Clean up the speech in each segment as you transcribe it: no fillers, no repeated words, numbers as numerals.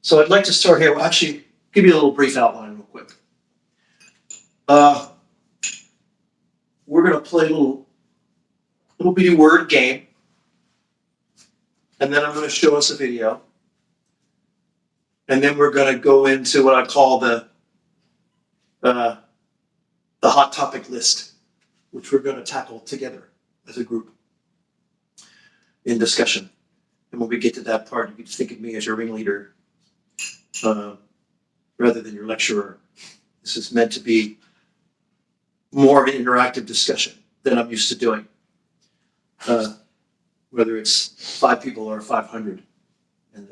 So I'd like to start here. Well, actually, give you a little brief outline real quick. We're going to play a little bitty word game. And then I'm going to show us a video. And then we're going to go into what I call the hot topic list, which we're going to tackle together as a group in discussion. And when we get to that part, you can think of me as your ringleader rather than your lecturer. This is meant to be more of an interactive discussion than I'm used to doing, whether it's 5 people or 500. And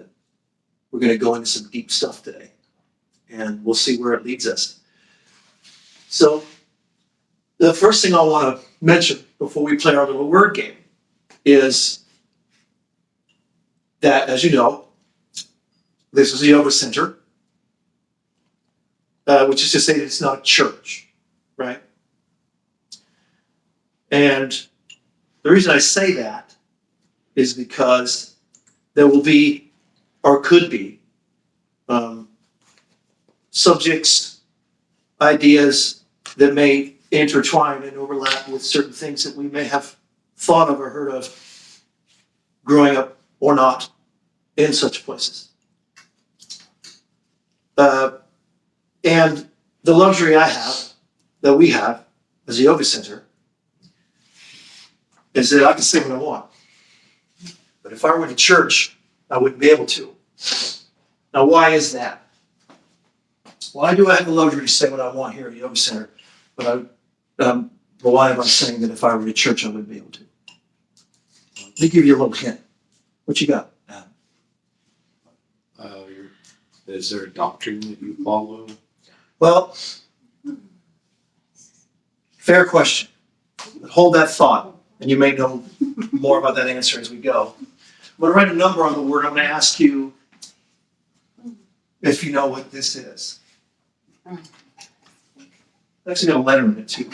we're going to go into some deep stuff today, and we'll see where it leads us. So the first thing I want to mention before we play our little word game is that, as you know, this is a yoga center, which is to say that it's not a church, right? And the reason I say that is because there will be, or could be, subjects, ideas that may intertwine and overlap with certain things that we may have thought of or heard of growing up or not in such places. And the luxury I have, that we have as a yoga center, is that I can say what I want. But if I were to church, I wouldn't be able to. Now, why is that? Why do I have the luxury to say what I want here at the yoga center, but why am I saying that if I were to church, I wouldn't be able to? Let me give you a little hint. What you got? Is there a doctrine that you follow? Well, fair question. But hold that thought, and you may know more about that answer as we go. I'm going to write a number on the word. I'm going to ask you if you know what this is. It's actually got a letter in it, too.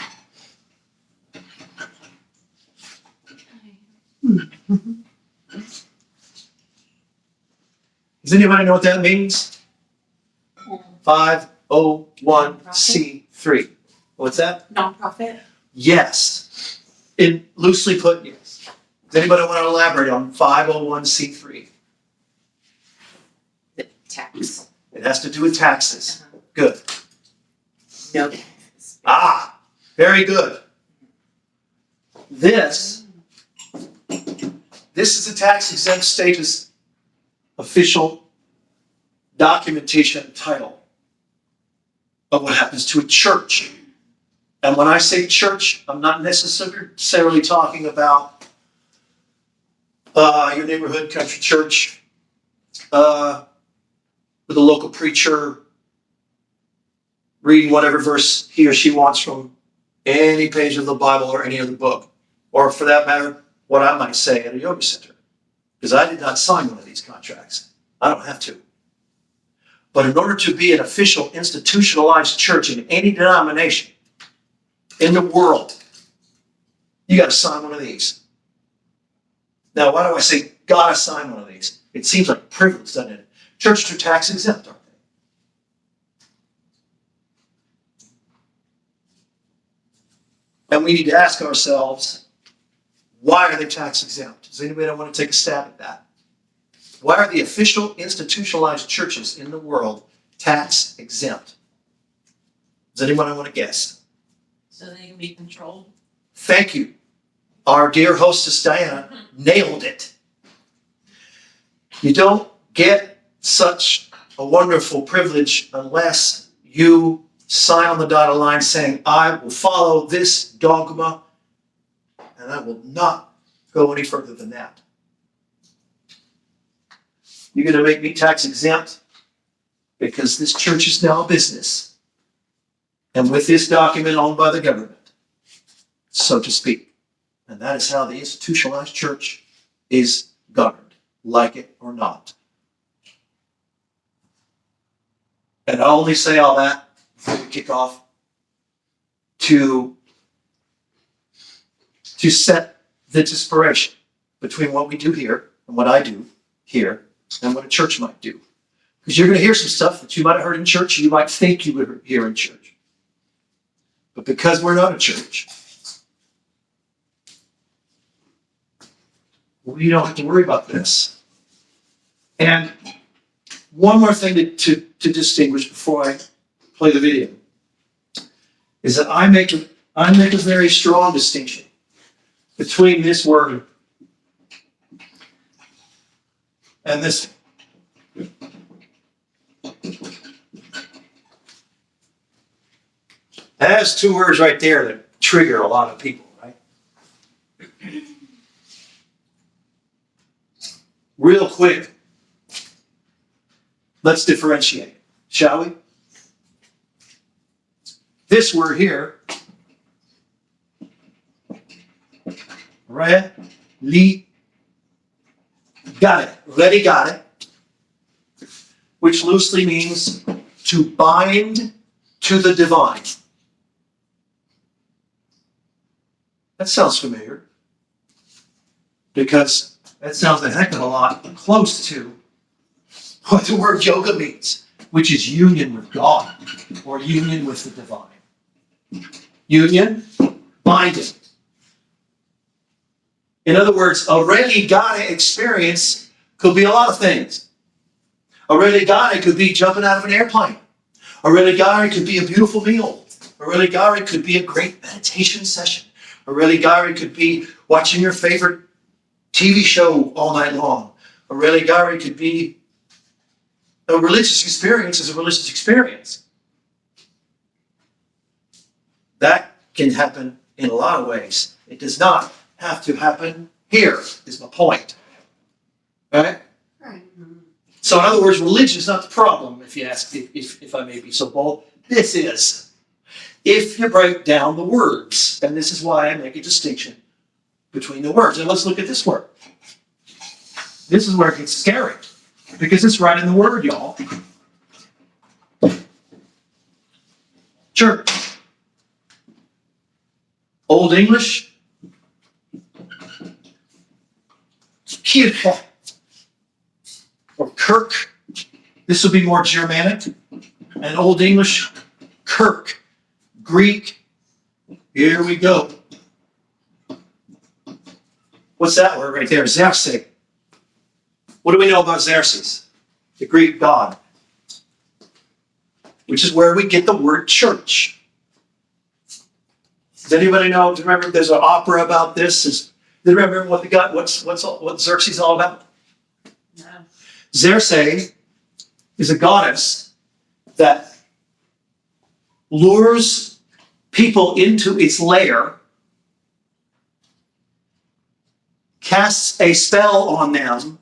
Does anybody know what that means? 501c3. What's that? Nonprofit. Yes. Loosely put, yes. Does anybody want to elaborate on 501c3? The tax. It has to do with taxes. Good. No. Ah, very good. This is a tax exempt status official documentation title of what happens to a church. And when I say church, I'm not necessarily talking about your neighborhood country church with a local preacher reading whatever verse he or she wants from any page of the Bible or any other book, or for that matter, what I might say at a yoga center, because I did not sign one of these contracts. I don't have to. But in order to be an official institutionalized church in any denomination in the world, you got to sign one of these. Now, why do I say gotta sign one of these? It seems like a privilege, doesn't it? Churches are tax exempt, aren't they? And we need to ask ourselves, why are they tax exempt? Does anybody want to take a stab at that? Why are the official institutionalized churches in the world tax exempt? Does anyone want to guess? So they can be controlled. Thank you. Our dear hostess Diana nailed it. You don't get such a wonderful privilege unless you sign on the dotted line saying, I will follow this dogma and I will not go any further than that. You're going to make me tax exempt because this church is now a business. And with this document owned by the government, so to speak. And that is how the institutionalized church is governed, like it or not. And I only say all that before we kick off to set the disparation between what we do here and what I do here and what a church might do. Because you're going to hear some stuff that you might have heard in church, you might think you would hear in church. But because we're not a church, we don't have to worry about this. And one more thing to distinguish before I play the video is that I make a very strong distinction between this word and this. That has two words right there that trigger a lot of people, right? Real quick, let's differentiate, shall we? This word here, got it, which loosely means to bind to the divine. That sounds familiar, because that sounds a heck of a lot close to what the word yoga means, which is union with God, or union with the divine. Union, binding. In other words, a religare experience could be a lot of things. A religare could be jumping out of an airplane. A religare could be a beautiful meal. A religare could be a great meditation session. A religare could be watching your favorite TV show all night long. A religare could be a religious experience is a religious experience. That can happen in a lot of ways. It does not have to happen here, is my point. Right? Right. So in other words, religion is not the problem, if you ask, if I may be so bold. This is. If you break down the words, and this is why I make a distinction between the words. And let's look at this word. This is where it gets scary, because it's right in the word, y'all. Church. Old English. Kirche. Or Kirk. This would be more Germanic. And Old English, Kirk. Greek. Here we go. What's that word right there? Xerxes. What do we know about Xerxes? The Greek god. Which is where we get the word church. Does anybody know? Do you remember there's an opera about this? Do you remember what Xerxes is all about? No. Xerxes is a goddess that lures people into its lair, casts a spell on them,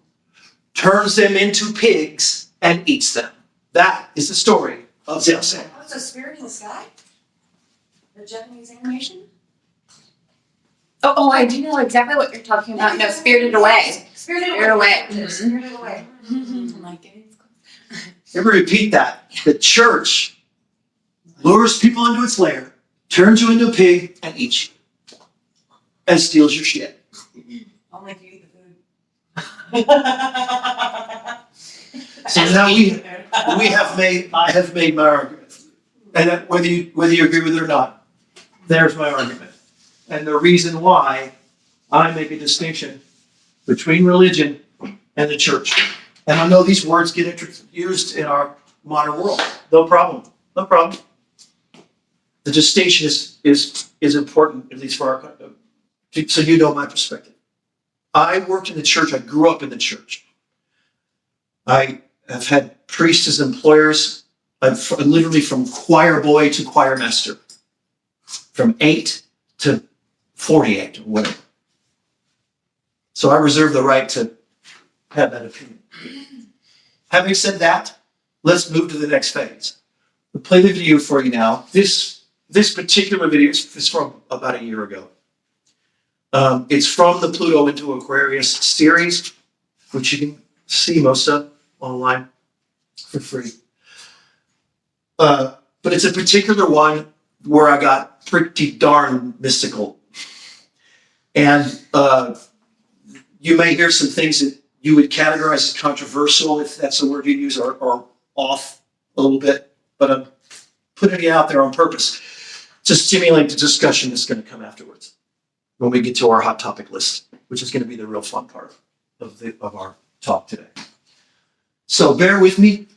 turns them into pigs, and eats them. That is the story of Xerxes. Oh, it's a spirit in the sky? The Japanese animation? Oh, I do know exactly what you're talking about. No, Spirited Away. Spirited Spirited Away. Away. Spirited Away. I'm like, it's Let me repeat that. The church lures people into its lair, turns you into a pig, and eats you. And steals your shit. Only if you eat the food. So now I have made my argument. And whether you agree with it or not, there's my argument. And the reason why I make a distinction between religion and the church. And I know these words get used in our modern world. No problem. No problem. The distinction is important, at least for our, so you know my perspective. I worked in the church. I grew up in the church. I have had priests as employers. I'm literally from choir boy to choir master, from 8 to 48 or whatever. So I reserve the right to have that opinion. Having said that, let's move to the next phase. I'll play the video for you now. This particular video is from about a year ago. It's from the Pluto into Aquarius series, which you can see most of online for free. But it's a particular one where I got pretty darn mystical. And you may hear some things that you would categorize as controversial, if that's the word you use, or off a little bit, but I'm putting it out there on purpose to stimulate the discussion that's going to come afterwards when we get to our hot topic list, which is going to be the real fun part of our talk today. So bear with me.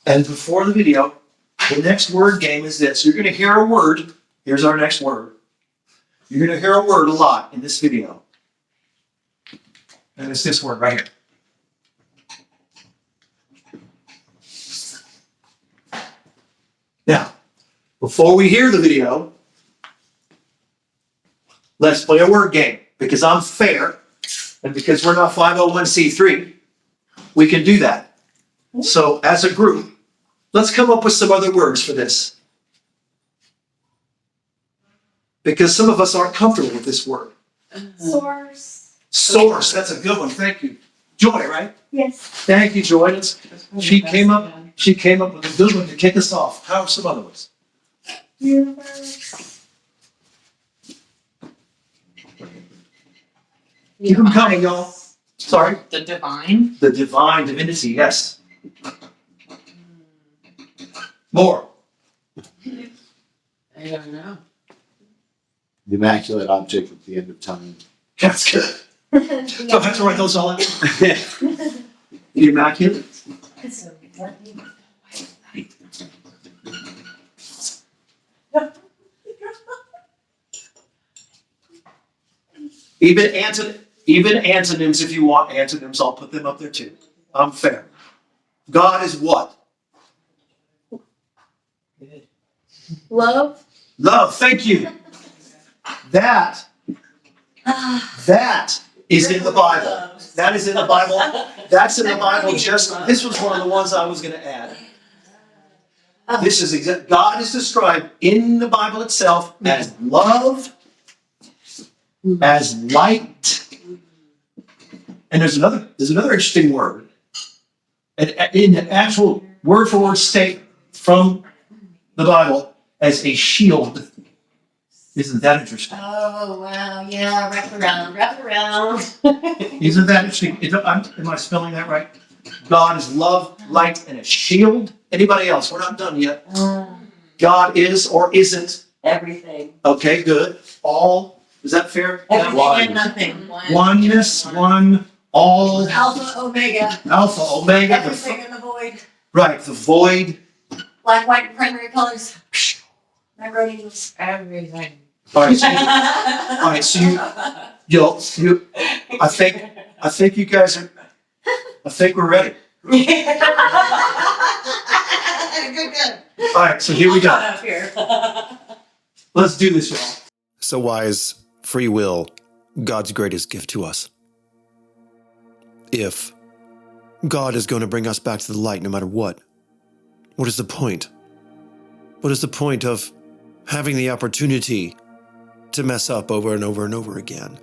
And before the video, the next word game is this. You're going to hear a word. Here's our next word. You're going to hear a word a lot in this video. And it's this word right here. Now, before we hear the video, let's play a word game. Because I'm fair, and because we're not 501c3, we can do that. So as a group, let's come up with some other words for this. Because some of us aren't comfortable with this word. Source. Source, that's a good one. Thank you. Joy, right? Yes. Thank you, Joy. She came up with a good one to kick us off. How are some other ones? Universe. Keep them coming, y'all. Sorry? The divine. The divine divinity, yes. More. I don't know. The immaculate object at the end of time. That's good. Don't have to write those all out. The immaculate. Even antonyms, if you want antonyms, I'll put them up there too. I'm fair. God is what? Love. Love, thank you. That is in the Bible. That is in the Bible. That's in the Bible. This was one of the ones I was going to add. This is God is described in the Bible itself as love, as light, and there's another interesting word. And in the actual word for word state from the Bible as a shield. Isn't that interesting? Oh, wow, yeah, wrap around. Isn't that interesting? Am I spelling that right? God is love, light, and a shield. Anybody else? We're not done yet. God is or isn't. Everything. Okay, good. All. Is that fair? Everything One. and nothing. Oneness, one, all. Alpha, omega. Alpha, omega. Everything in the void. Right, the void. Black, white, and primary colors. Macaroni noodles. Everything. All right, so I think you guys are. I think we're ready. Good. All right, so here we go. Up here. Let's do this, y'all. So why is free will God's greatest gift to us? If God is going to bring us back to the light no matter what is the point? What is the point of having the opportunity to mess up over and over and over again?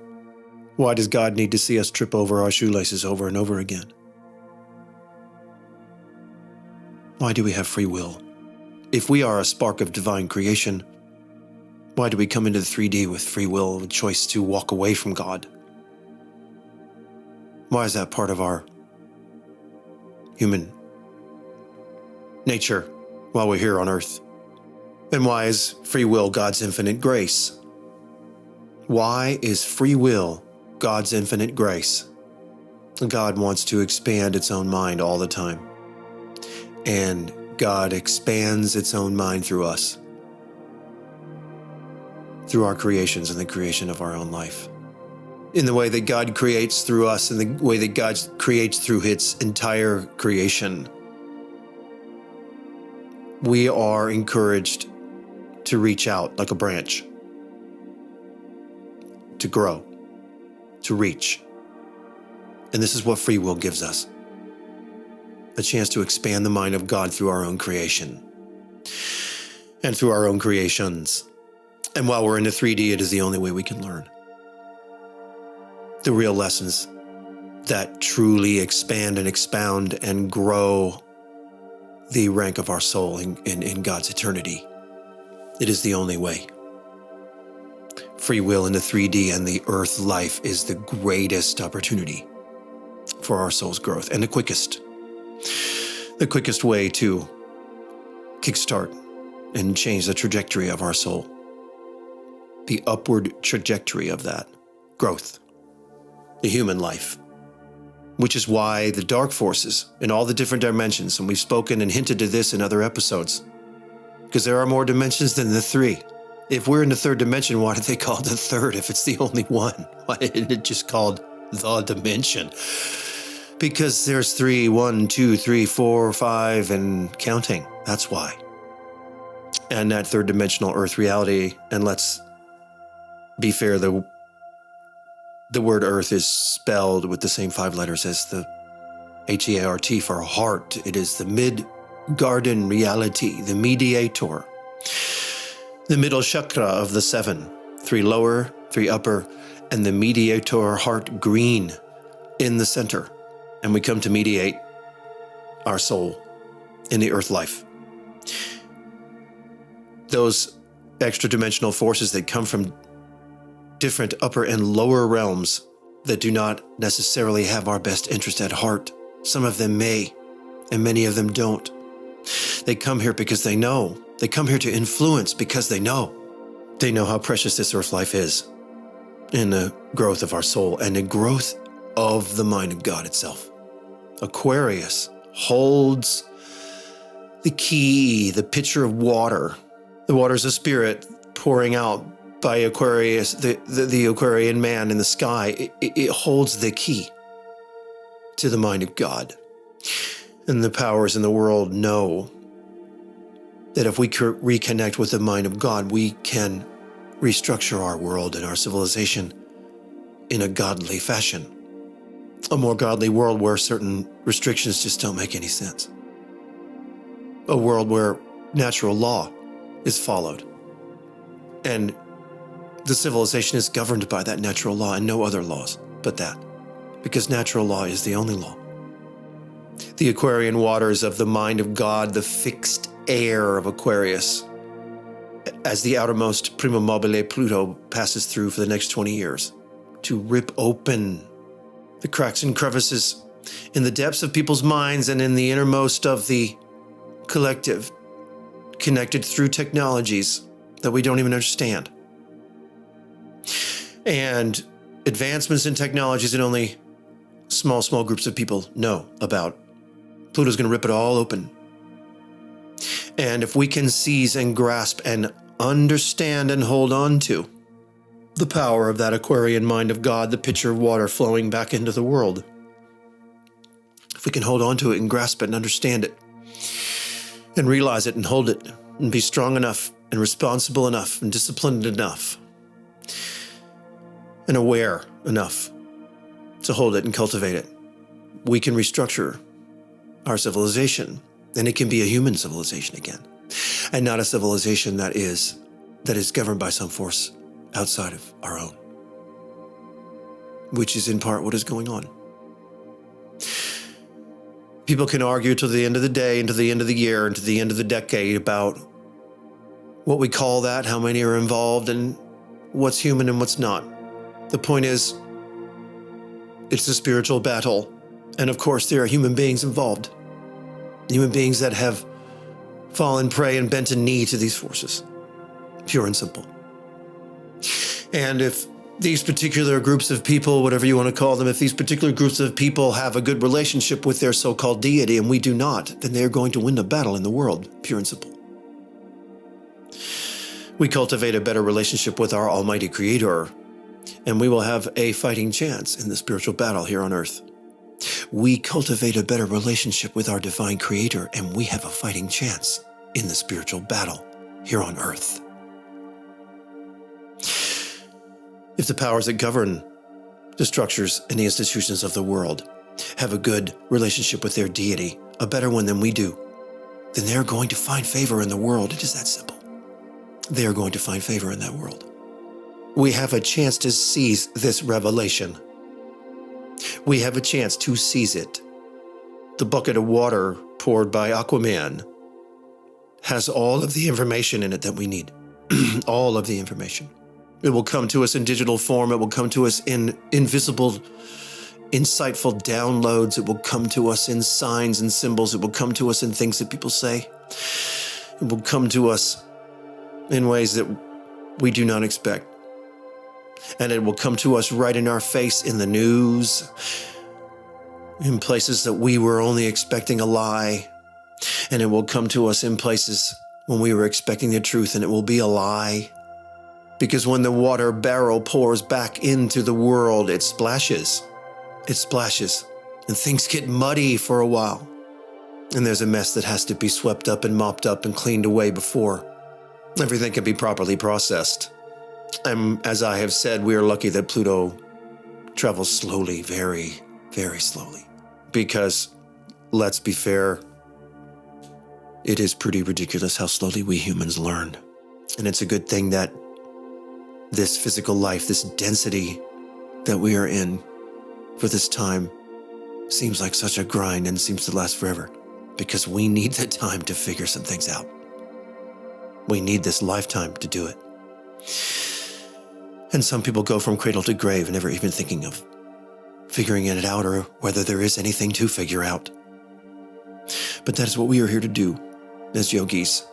Why does God need to see us trip over our shoelaces over and over again? Why do we have free will? If we are a spark of divine creation, why do we come into the 3D with free will, with choice to walk away from God? Why is that part of our human nature while we're here on earth? And why is free will God's infinite grace? Why is free will God's infinite grace? God wants to expand its own mind all the time. And God expands its own mind through us, through our creations and the creation of our own life. In the way that God creates through us and the way that God creates through its entire creation, we are encouraged to reach out like a branch, to grow, to reach. And this is what free will gives us. A chance to expand the mind of God through our own creation and through our own creations. And while we're in the 3D, it is the only way we can learn. The real lessons that truly expand and expound and grow the rank of our soul in God's eternity. It is the only way. Free will in the 3D and the earth life is the greatest opportunity for our soul's growth and the quickest the quickest way to kickstart and change the trajectory of our soul, the upward trajectory of that growth, the human life, which is why the dark forces in all the different dimensions, and we've spoken and hinted to this in other episodes, because there are more dimensions than the three. If we're in the third dimension, why did they call it the third if it's the only one? Why isn't it just called the dimension? Because there's 3, 1, 2, 3, 4, 5, and counting. That's why. And that third dimensional earth reality, and let's be fair, the word earth is spelled with the same 5 letters as the H-E-A-R-T for heart. It is the mid-garden reality, the mediator, the middle chakra of the 7, 3 lower, 3 upper, and the mediator heart green in the center. And we come to mediate our soul in the earth life. Those extra dimensional forces that come from different upper and lower realms that do not necessarily have our best interest at heart. Some of them may, and many of them don't. They come here because they know. They come here to influence because they know. They know how precious this earth life is in the growth of our soul and the growth of the mind of God itself. Aquarius holds the key, the pitcher of water. The water is a spirit pouring out by Aquarius, the Aquarian man in the sky. It holds the key to the mind of God. And the powers in the world know that if we reconnect with the mind of God, we can restructure our world and our civilization in a godly fashion. A more godly world where certain restrictions just don't make any sense. A world where natural law is followed. And the civilization is governed by that natural law and no other laws but that. Because natural law is the only law. The Aquarian waters of the mind of God, the fixed air of Aquarius, as the outermost prima mobile Pluto passes through for the next 20 years, to rip open the cracks and crevices in the depths of people's minds and in the innermost of the collective, connected through technologies that we don't even understand. And advancements in technologies that only small groups of people know about. Pluto's going to rip it all open. And if we can seize and grasp and understand and hold on to the power of that Aquarian mind of God, the pitcher of water flowing back into the world, if we can hold on to it and grasp it and understand it and realize it and hold it and be strong enough and responsible enough and disciplined enough and aware enough to hold it and cultivate it, we can restructure our civilization, and it can be a human civilization again, and not a civilization that is governed by some force outside of our own, which is in part what is going on. People can argue till the end of the day, and to the end of the year, and to the end of the decade about what we call that, how many are involved, and what's human and what's not. The point is, it's a spiritual battle. And of course, there are human beings involved. Human beings that have fallen prey and bent a knee to these forces. Pure and simple. And if these particular groups of people, whatever you want to call them, if these particular groups of people have a good relationship with their so-called deity and we do not, then they're going to win the battle in the world. Pure and simple. We cultivate a better relationship with our Almighty Creator, and we will have a fighting chance in the spiritual battle here on earth. We cultivate a better relationship with our divine Creator, and we have a fighting chance in the spiritual battle here on earth. If the powers that govern the structures and the institutions of the world have a good relationship with their deity, a better one than we do, then they're going to find favor in the world. It is that simple. They are going to find favor in that world. We have a chance to seize this revelation. We have a chance to seize it. The bucket of water poured by Aquaman has all of the information in it that we need. All of the information. It will come to us in digital form. It will come to us in invisible insightful downloads. It will come to us in signs and symbols. It will come to us in things that people say. It will come to us in ways that we do not expect. And it will come to us right in our face in the news, in places that we were only expecting a lie. And it will come to us in places when we were expecting the truth, and it will be a lie. Because when the water barrel pours back into the world, it splashes. It splashes. And things get muddy for a while. And there's a mess that has to be swept up and mopped up and cleaned away before everything can be properly processed. And as I have said, we are lucky that Pluto travels slowly, very, very slowly. Because, let's be fair, it is pretty ridiculous how slowly we humans learn. And it's a good thing that this physical life, this density that we are in for this time seems like such a grind and seems to last forever. Because we need the time to figure some things out. We need this lifetime to do it. And some people go from cradle to grave, never even thinking of figuring it out or whether there is anything to figure out. But that is what we are here to do as yogis.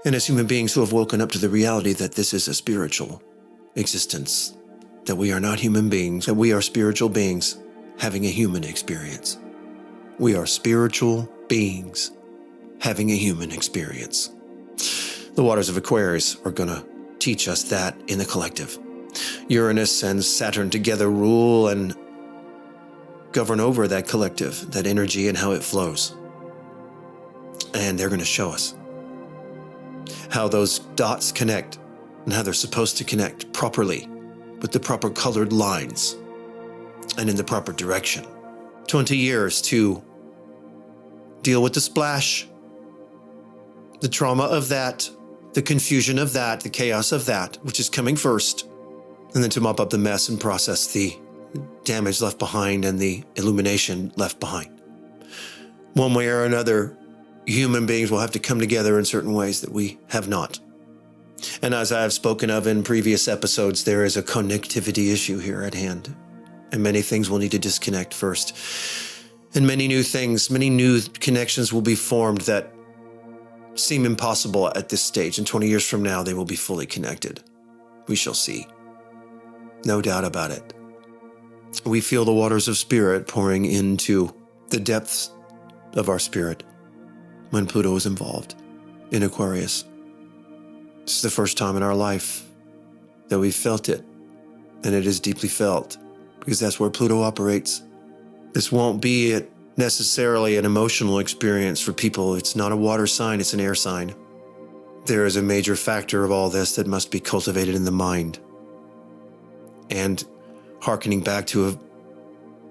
And as human beings who have woken up to the reality that this is a spiritual existence, that we are not human beings, that we are spiritual beings having a human experience. We are spiritual beings having a human experience. The waters of Aquarius are going to teach us that in the collective. Uranus and Saturn together rule and govern over that collective, that energy and how it flows. And they're going to show us how those dots connect and how they're supposed to connect properly with the proper colored lines and in the proper direction. 20 years to deal with the splash, the trauma of that, the confusion of that, the chaos of that, which is coming first, and then to mop up the mess and process the damage left behind and the illumination left behind. One way or another, human beings will have to come together in certain ways that we have not. And as I have spoken of in previous episodes, there is a connectivity issue here at hand. And many things will need to disconnect first. And many new things, many new connections will be formed that seem impossible at this stage. And 20 years from now, they will be fully connected. We shall see. No doubt about it. We feel the waters of spirit pouring into the depths of our spirit when Pluto is involved in Aquarius. This is the first time in our life that we've felt it, and it is deeply felt because that's where Pluto operates. This won't be necessarily an emotional experience for people. It's not a water sign, it's an air sign. There is a major factor of all this that must be cultivated in the mind. And hearkening back to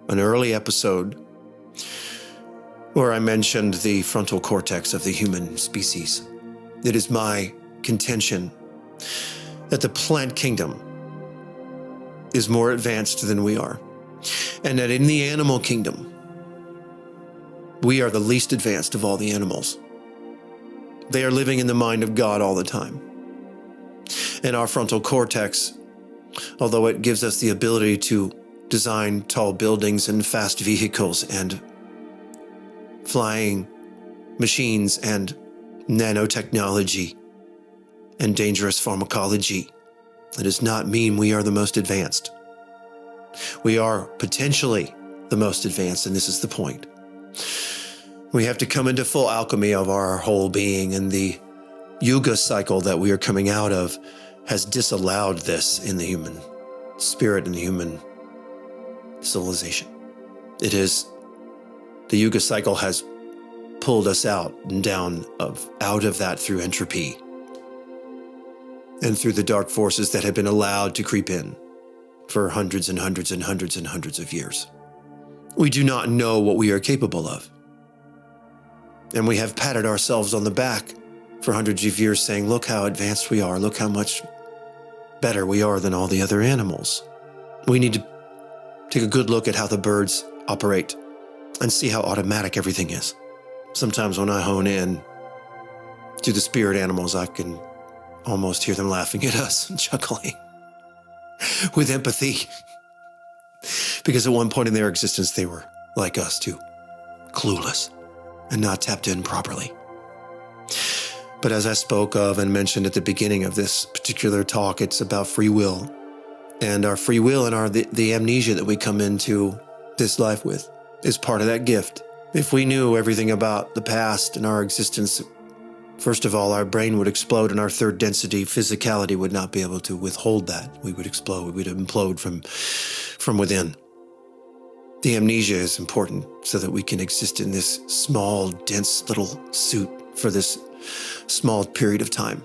an early episode where I mentioned the frontal cortex of the human species, it is my contention that the plant kingdom is more advanced than we are, and that in the animal kingdom, we are the least advanced of all the animals. They are living in the mind of God all the time. And our frontal cortex, although it gives us the ability to design tall buildings and fast vehicles and flying machines and nanotechnology and dangerous pharmacology, that does not mean we are the most advanced. We are potentially the most advanced, and this is the point. We have to come into full alchemy of our whole being, and the yuga cycle that we are coming out of has disallowed this in the human spirit and the human civilization. It is, the yuga cycle has pulled us out and out of that through entropy and through the dark forces that have been allowed to creep in for hundreds and hundreds and hundreds and hundreds of years. We do not know what we are capable of. And we have patted ourselves on the back for hundreds of years saying, look how advanced we are, look how much better we are than all the other animals. We need to take a good look at how the birds operate and see how automatic everything is. Sometimes when I hone in to the spirit animals, I can almost hear them laughing at us and chuckling with empathy. Because at one point in their existence, they were like us too, clueless and not tapped in properly. But as I spoke of and mentioned at the beginning of this particular talk, it's about free will. And our free will and the amnesia that we come into this life with is part of that gift. If we knew everything about the past and our existence, first of all, our brain would explode and our third density, physicality, would not be able to withhold that. We would explode. We would implode from within. The amnesia is important so that we can exist in this small, dense little suit for this small period of time.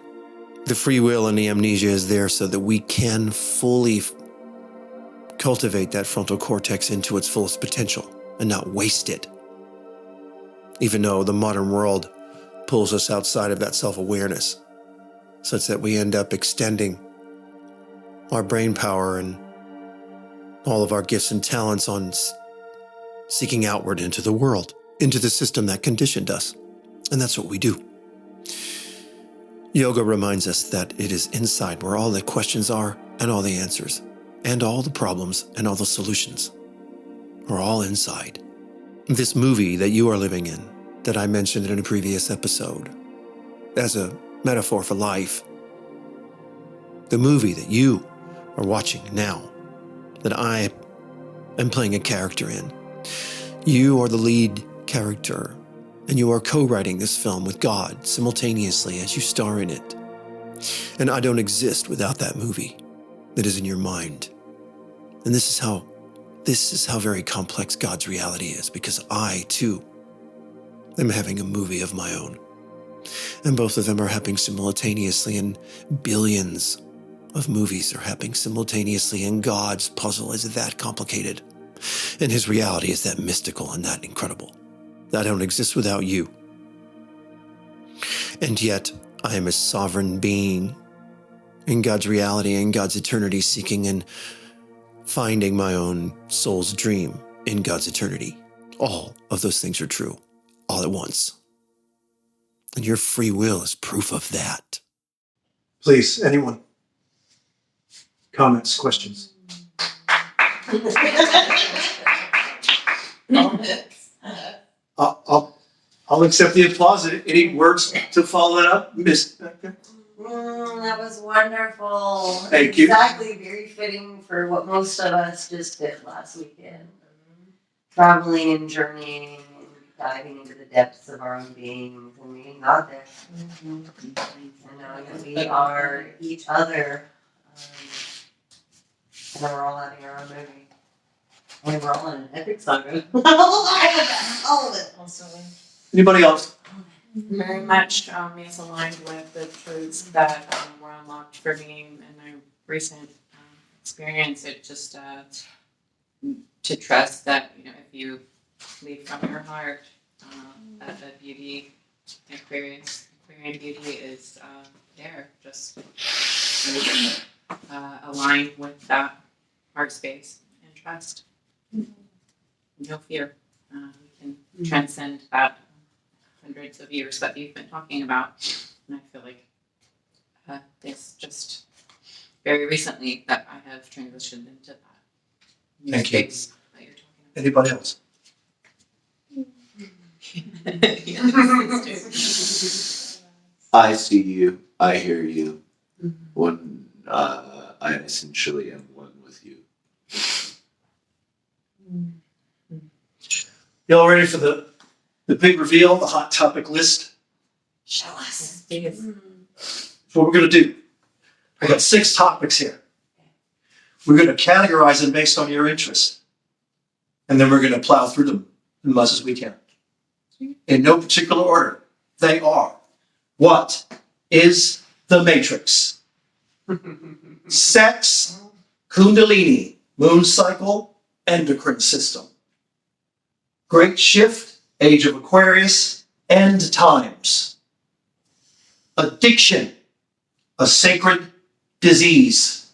The free will and the amnesia is there so that we can fully cultivate that frontal cortex into its fullest potential and not waste it. Even though the modern world pulls us outside of that self-awareness, such that we end up extending our brain power and all of our gifts and talents on seeking outward into the world, into the system that conditioned us. And that's what we do. Yoga reminds us that it is inside where all the questions are and all the answers and all the problems and all the solutions are all inside. This movie that you are living in, that I mentioned in a previous episode, as a metaphor for life, the movie that you are watching now, that I am playing a character in, you are the lead character. And you are co-writing this film with God simultaneously as you star in it. And I don't exist without that movie that is in your mind. And this is how very complex God's reality is, because I, too, am having a movie of my own. And both of them are happening simultaneously, and billions of movies are happening simultaneously, and God's puzzle is that complicated. And his reality is that mystical and that incredible. I don't exist without you. And yet, I am a sovereign being in God's reality and God's eternity, seeking and finding my own soul's dream in God's eternity. All of those things are true, all at once. And your free will is proof of that. Please, anyone? Comments, questions? I'll accept the applause. Any words to follow that up, Miss Becca? That was wonderful. Thank you. Exactly, very fitting for what most of us just did last weekend. Traveling and journeying and diving into the depths of our own beings and we got there. And knowing that we are each other. And then we're all having our own movie. And we're all in an epic saga. All of it. Also, Anybody else? very much is aligned with the truths that were unlocked for me in my recent experience. It just to trust that, you know, if you lead from your heart, that the beauty, Aquarian beauty is there. Just align with that heart space and trust. No fear. We can transcend that hundreds of years that you've been talking about. And I feel like it's just very recently that I have transitioned into that new Thank you. space that you're talking Anybody else? about. Yes, I see you. I hear you. One, I essentially am one with you. Y'all ready for the big reveal, the hot topic list? Show us. yes. That's what we're going to do. We've got 6 topics here. We're going to categorize them based on your interest. And then we're going to plow through them as much as we can. In no particular order. They are: what is the matrix? Sex, Kundalini, moon cycle, endocrine system. Great shift, age of Aquarius, end times. Addiction, a sacred disease.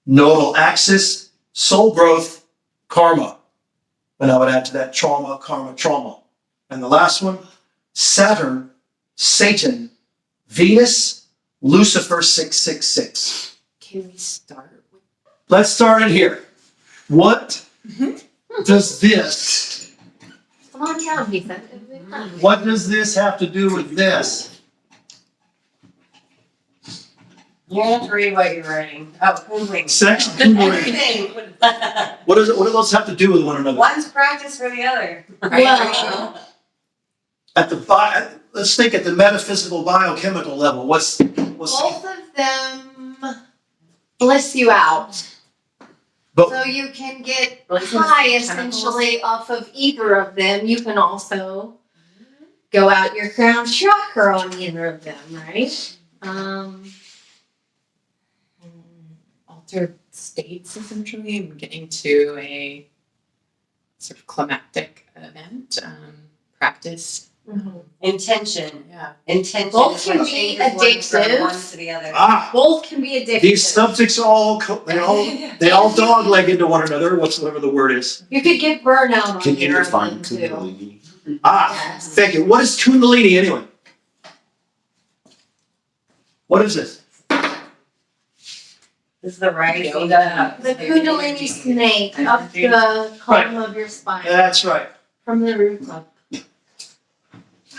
Nodal axis, soul growth, karma. And I would add to that trauma, karma, trauma. And the last one, Saturn, Satan, Venus, Lucifer 666. Can we start with Let's start it here. What does this, Come on down, Ethan. what does this have to do with this? You have to read what you're writing. Oh, Kundalini. Sex, Kundalini. Everything. What do those have to do with one another? One's practice for the other. Well, At the let's think at the metaphysical biochemical level. What's both of them bliss you out. but So you can get Bliss is high chemicals. essentially off of either of them. You can also go out your crown chakra on either of them, right? Altered states, essentially, and getting to a sort of climactic event, practice. Intention. Yeah. Intention. Both is can what be changes one from addictive. one to the other. Both can be addictive. these subjects are all they all dog-leg into one another. Whatever the word is. You could get burnout on Can you either of define them too. Kundalini? Yes. Thank you. What is Kundalini anyway? What is this? This is the rising Yoga. up. The Kundalini snake up the column of your spine That's right. from the root up.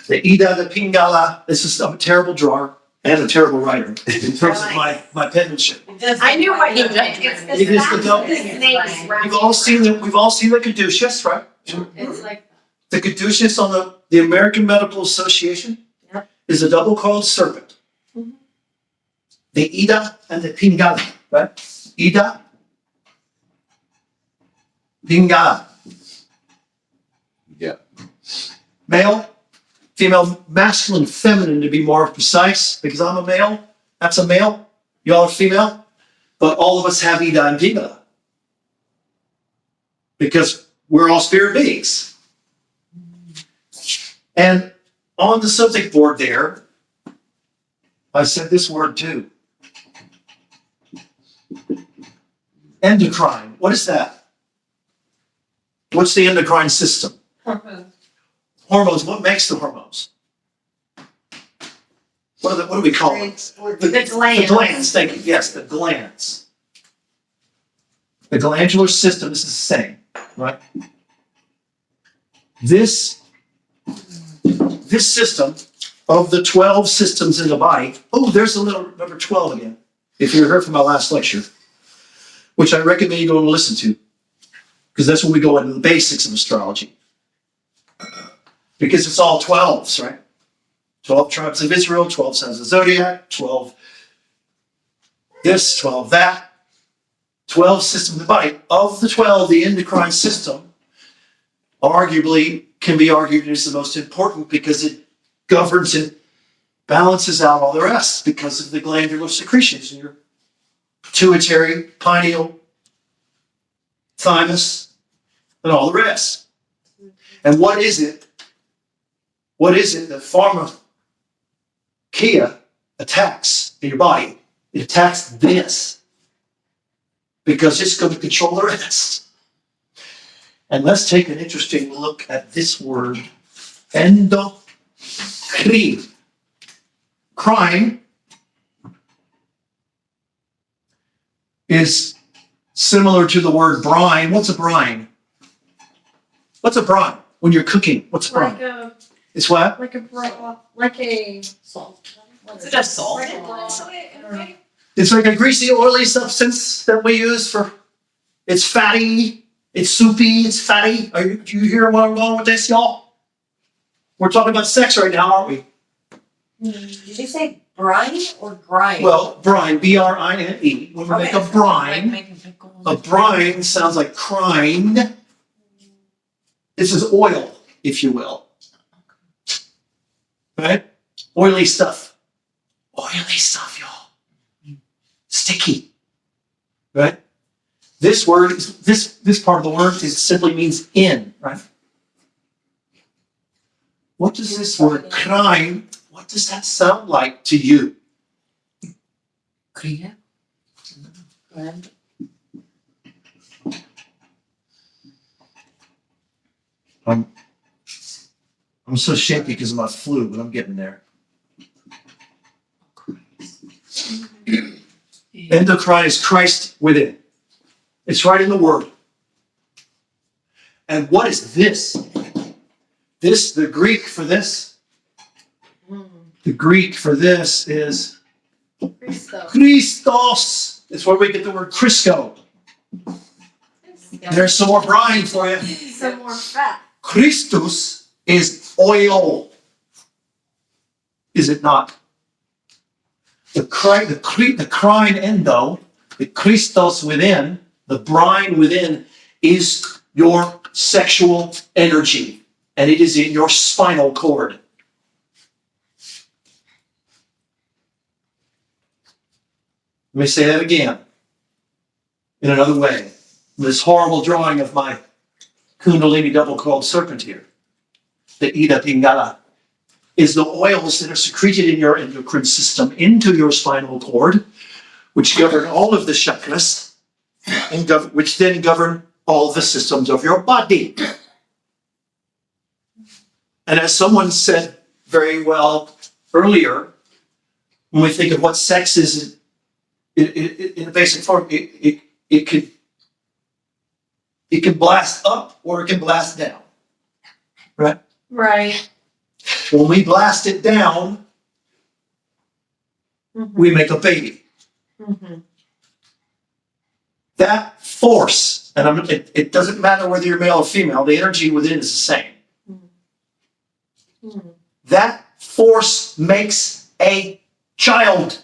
The Ida, the Pingala. This is I'm a terrible drawer and a terrible writer in terms of my penmanship. I knew what you meant. It's the It is the back of double- the snake wrapped We've all seen the caduceus, right? It's like The caduceus on the American Medical Association Yep. is a double-coiled serpent. Mhm. The Ida and the Pingala, right? Ida, Pingala. Yeah. Male, female, masculine, feminine to be more precise, because I'm a male, that's a male, y'all are female, but all of us have Ida and Pingala. Because we're all spirit beings. And on the subject board there, I said this word too. Endocrine. What is that? What's the endocrine system? Hormones. What makes the hormones? What do we call it? the gland. The glands. Thank you. Yes, the glands. The glandular system is the same, right? This system of the 12 systems in the body. Oh, there's a little number 12 again. If you heard from my last lecture, which I recommend you go and listen to, because that's when we go into the basics of astrology. Because it's all 12s, right? 12 tribes of Israel, 12 signs of Zodiac, 12 this, 12 that, 12 systems of the body. Of the 12, the endocrine system arguably can be argued is the most important because it governs and balances out all the rest because of the glandular secretions in your pituitary, pineal, thymus, and all the rest. And what is it? What is it that pharmakia attacks in your body? It attacks this because it's going to control the rest. And let's take an interesting look at this word, endocrine. Crine is similar to the word brine. What's a brine? What's a brine? When you're cooking, what's a brine? Like a It's what? like a broth, like a salt. Is it a salt? It's like a greasy, oily substance that we use for. It's fatty. It's soupy. It's fatty. Do you hear where I'm going with this, y'all? We're talking about sex right now, aren't we? Did you say brine or grind? Well, brine, B-R-I-N-E. When we make a Like brine, making pickles. a brine sounds like crine. This is oil, if you will. Right? Oily stuff. Oily stuff, y'all. Sticky. Right? This word, this part of the word simply means in, right? What does this word crime, what does that sound like to you? Kriya? I'm so shaky because of my flu, but I'm getting there. Endocrine is Christ within. It's right in the word. And what is this? This, the Greek for this, the Greek for this is Christo. Christos. It's where we get the word Crisco. There's some more brine for you. Some more fat. Christus is oil. Is it not? The crine endo, the Christos within, the brine within, is your sexual energy. And it is in your spinal cord. Let me say that again. In another way. This horrible drawing of my Kundalini double-coiled serpent here, the Ida Pingala, is the oils that are secreted in your endocrine system into your spinal cord, which govern all of the chakras, and which then govern all the systems of your body. And as someone said very well earlier, when we think of what sex is in a basic form, it can blast up or it can blast down, right? Right. When we blast it down, we make a baby. That force, and it doesn't matter whether you're male or female, the energy within is the same. That force makes a child.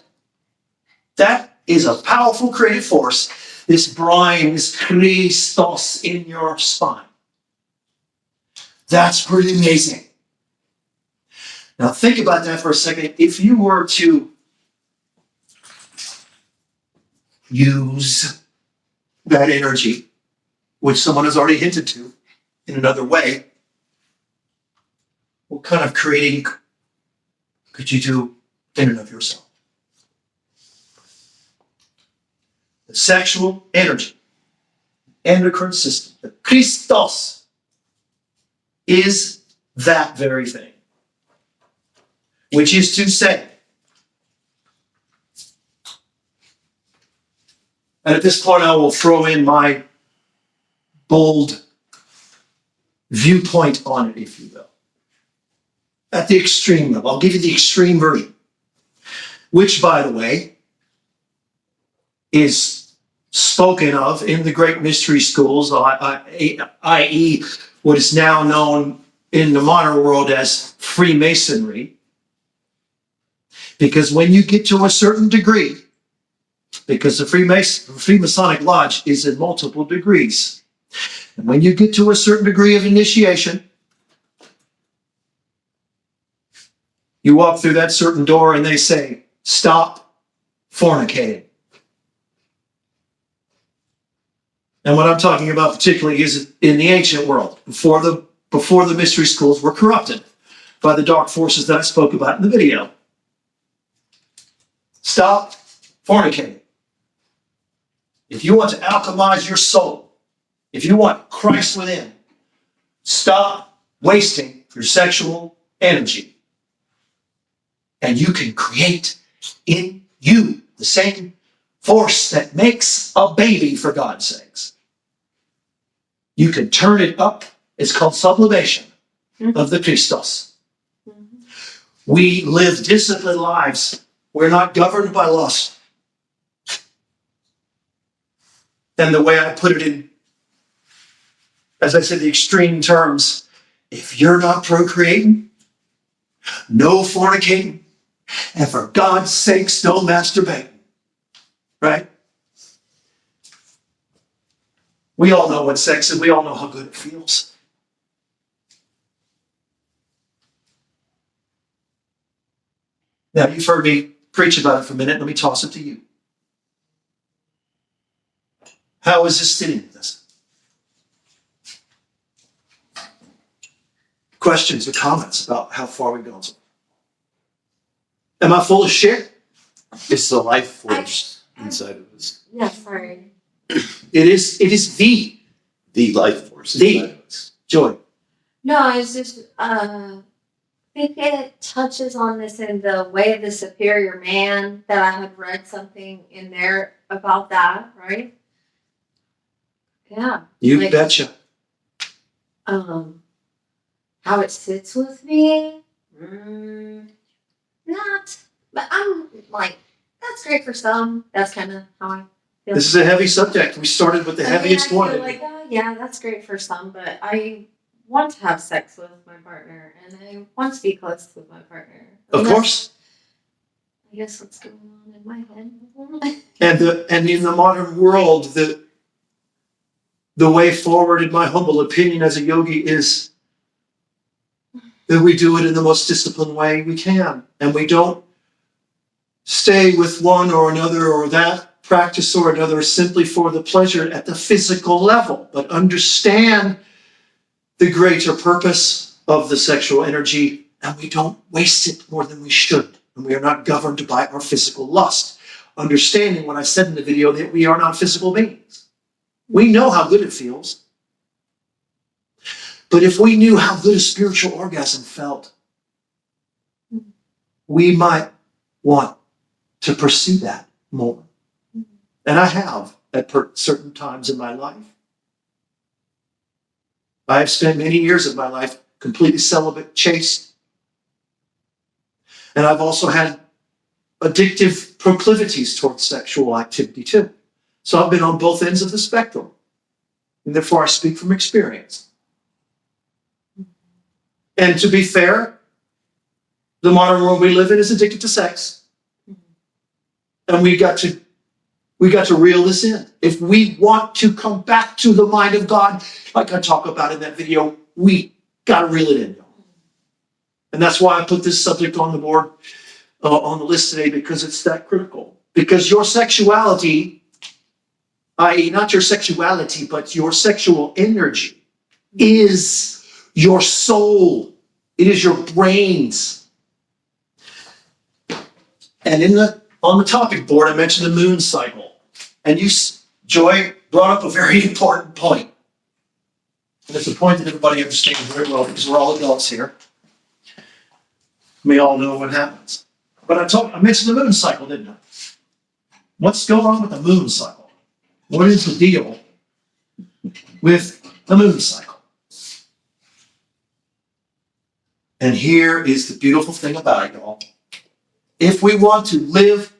That is a powerful creative force. This brine is Christos in your spine. That's pretty amazing. Now think about that for a second. If you were to use that energy, which someone has already hinted to in another way, what kind of creating could you do in and of yourself? The sexual energy, endocrine system, the Christos, is that very thing. Which is to say, and at this point I will throw in my bold viewpoint on it, if you will. At the extreme level, I'll give you the extreme version, which, by the way, is spoken of in the great mystery schools, i.e. what is now known in the modern world as Freemasonry. Because when you get to a certain degree, because the Freemasonic Lodge is in multiple degrees, and when you get to a certain degree of initiation, you walk through that certain door and they say, stop fornicating. And what I'm talking about particularly is in the ancient world, before the mystery schools were corrupted by the dark forces that I spoke about in the video. Stop fornicating. If you want to alchemize your soul, if you want Christ within, stop wasting your sexual energy. And you can create in you the same force that makes a baby, for God's sakes. You can turn it up. It's called sublimation of the Christos. We live disciplined lives. We're not governed by lust. And the way I put it in, as I said, the extreme terms, if you're not procreating, no fornicating, and for God's sakes, no masturbating. Right? We all know what sex is. We all know how good it feels. Now, you've heard me preach about it for a minute. Let me toss it to you. How is this fitting with this? Questions or comments about how far we've gone so far? Am I full of shit? It's the life force inside of us. Yeah, sorry. It is The life force The- inside of us. Joy. No, it's just, I think it touches on this in the Way of the Superior Man, that I had read something in there about that, right? Yeah. You Like- betcha. How it sits with me, not. But I'm like, that's great for some. That's kind of how I feel. This is a heavy subject. We started with the heaviest I feel one. like, yeah, that's great for some, but I want to have sex with my partner, and I want to be close with my partner. Of course. I guess what's going on in my head. And in the modern world, the way forward, in my humble opinion as a yogi, is that we do it in the most disciplined way we can. And we don't stay with one or another or that practice or another simply for the pleasure at the physical level, but understand the greater purpose of the sexual energy, and we don't waste it more than we should. And we are not governed by our physical lust. Understanding what I said in the video, that we are not physical beings. We know how good it feels. But if we knew how good a spiritual orgasm felt, we might want to pursue that more. And I have at certain times in my life. I have spent many years of my life completely celibate, chaste. And I've also had addictive proclivities towards sexual activity too. So I've been on both ends of the spectrum. And therefore I speak from experience. And to be fair, the modern world we live in is addicted to sex. And we got to reel this in. If we want to come back to the mind of God, like I talk about in that video, we got to reel it in. And that's why I put this subject on the board, on the list today, because it's that critical. Because your sexuality, i.e. not your sexuality, but your sexual energy, is your soul. It is your brains. And on the topic board, I mentioned the moon cycle. And Joy, brought up a very important point. And it's a point that everybody understands very well, because we're all adults here. We all know what happens. But I mentioned the moon cycle, didn't I? What's going on with the moon cycle? What is the deal with the moon cycle? And here is the beautiful thing about it, y'all. If we want to live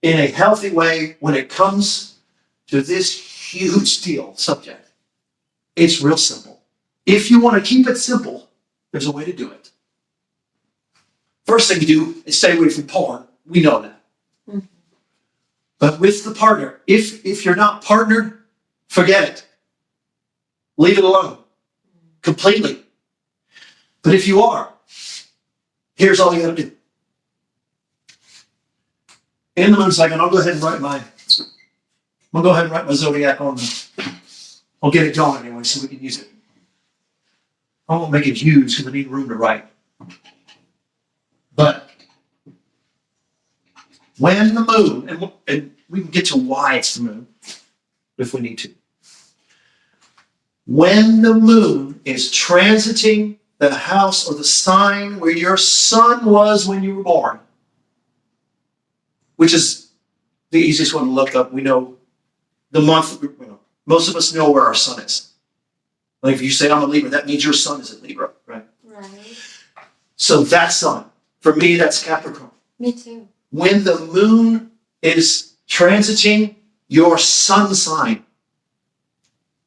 in a healthy way when it comes to this huge deal subject, it's real simple. If you want to keep it simple, there's a way to do it. First thing you do is stay away from porn. We know that. Mm-hmm. But with the partner, if you're not partnered, forget it. Leave it alone. Completely. But if you are, here's all you got to do. In the moon cycle, I'll go ahead and write my Zodiac on I'll get it going anyway so we can use it. I won't make it huge because I need room to write. But when the moon, and we can get to why it's the moon if we need to. When the moon is transiting the house or the sign where your sun was when you were born, which is the easiest one to look up. We know the month, most of us know where our sun is. Like if you say I'm a Libra, that means your sun is a Libra, right? Right. So that sun, for me, that's Capricorn. Me too. When the moon is transiting your sun sign,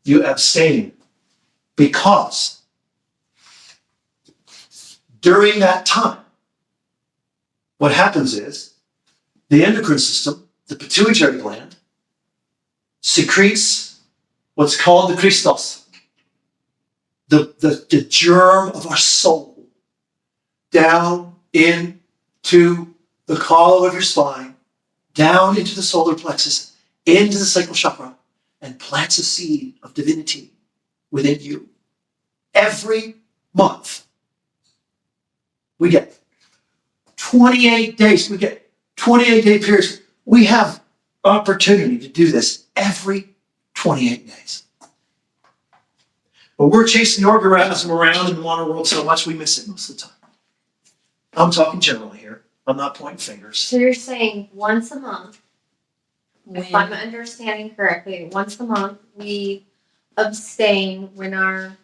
you abstain, because during that time, what happens is the endocrine system, the pituitary gland, secretes what's called the Christos, the germ of our soul, down into the column of your spine, down into the solar plexus, into the sacral chakra, and plants a seed of divinity within you. Every month, we get 28 days. We get 28-day periods. We have opportunity to do this every 28 days. But we're chasing the orgasm around in the modern world so much we miss it most of the time. I'm talking generally here. I'm not pointing fingers. So you're saying once a month, if I'm understanding correctly, once a month we abstain when our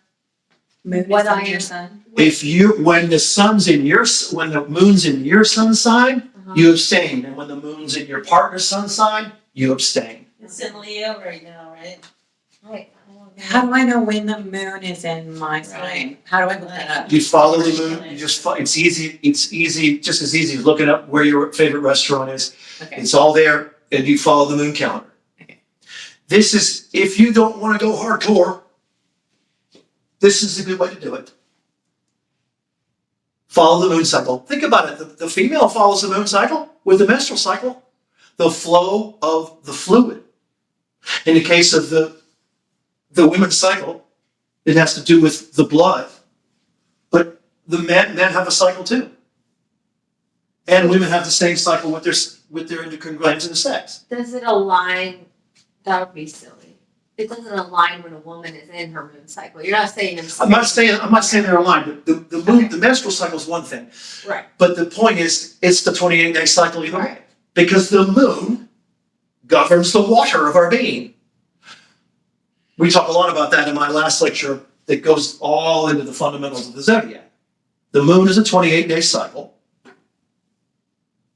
Moon What is in I your am- sun. When the moon's in your sun sign, uh-huh. you abstain. And when the moon's in your partner's sun sign, you abstain. It's in Leo right now, right? Right, I don't know. How do I know when the moon is in my sign? How do I look that up? You follow the moon, it's easy, just as easy as looking up where your favorite restaurant is. Okay. It's all there, and you follow the moon calendar. Okay. This is, if you don't want to go hardcore, this is a good way to do it. Follow the moon cycle. Think about it. The female follows the moon cycle with the menstrual cycle, the flow of the fluid. In the case of the women's cycle, it has to do with the blood. But the men have a cycle too. And women have the same cycle with their endocrine glands and the sex. Does it align? That would be silly. It doesn't align when a woman is in her moon cycle. You're not saying I'm not saying they're aligned, but the moon, the menstrual cycle is one thing. Right. But the point is, it's the 28-day cycle either way. Right. Because the moon governs the water of our being. We talk a lot about that in my last lecture that goes all into the fundamentals of the zodiac. The moon is a 28-day cycle.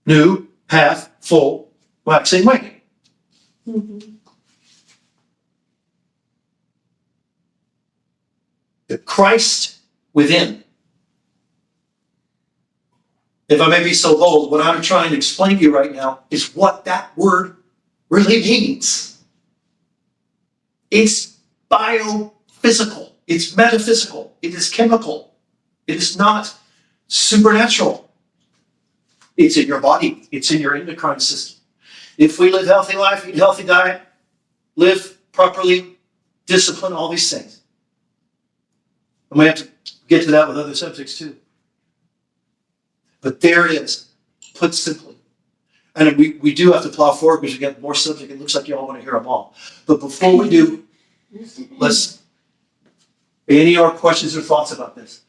New, half, full, waxing, waning. Mm-hmm. The Christ within. If I may be so bold, what I'm trying to explain to you right now is what that word really means. It's biophysical. It's metaphysical. It is chemical. It is not supernatural. It's in your body. It's in your endocrine system. If we live healthy life, eat healthy diet, live properly, discipline, all these things. And we have to get to that with other subjects too. But there it is, put simply. And we do have to plow forward because we got more subject. It looks like you all want to hear them all. But before we do, any more questions or thoughts about this?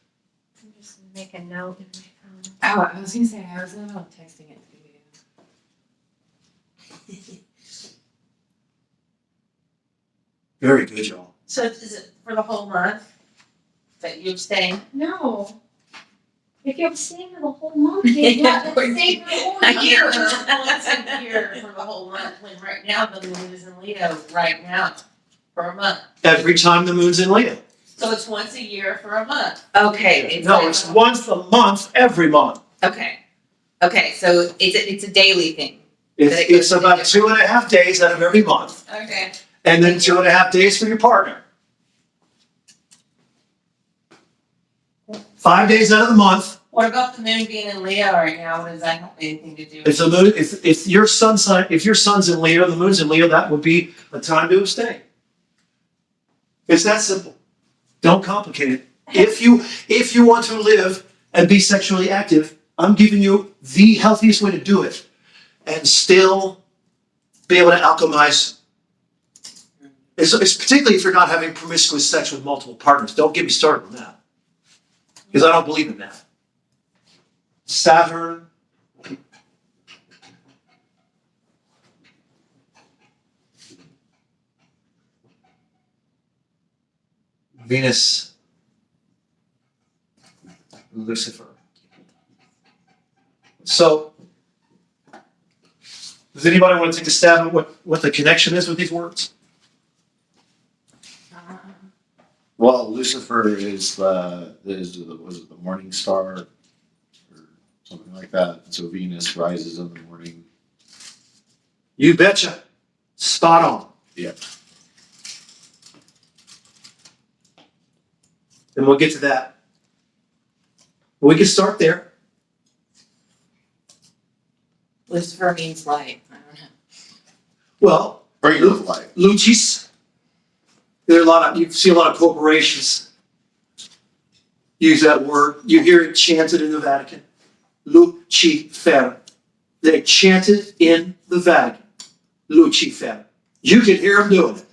I'm just gonna make a note in my phone. Oh, I was gonna say, I was not texting it to you. Very good, y'all. So is it for the whole month that you abstain? No. If you abstain for the whole month, you have to abstain for the whole I year. Once a year for the whole month, when right now the moon is in Leo right now for a month. Every time the moon's in Leo. So it's once a year for a month. Okay. No, it's once a month, every month. Okay. Okay, so it's a daily thing. It's about 2.5 days out of every month. Okay. And then 2.5 days for your partner. 5 days out of the month. What about the moon being in Leo right now? What does that have anything to do with? If the moon, if your son's in Leo, the moon's in Leo, that would be a time to abstain. It's that simple. Don't complicate it. If you want to live and be sexually active, I'm giving you the healthiest way to do it, and still be able to alchemize. It's particularly if you're not having promiscuous sex with multiple partners. Don't get me started on that, because I don't believe in that. Saturn. Venus. Lucifer. So, does anybody want to take a stab at what the connection is with these words? Well, Lucifer is the morning star or something like that. So Venus rises in the morning. You betcha. Spot on. Yeah. And we'll get to that. We can start there. Lucifer means light. I don't know. Well, Bring of light. Lucis. You see a lot of corporations use that word. You hear it chanted in the Vatican. Lucifer. They chanted in the Vatican. Lucifer. You can hear them doing it.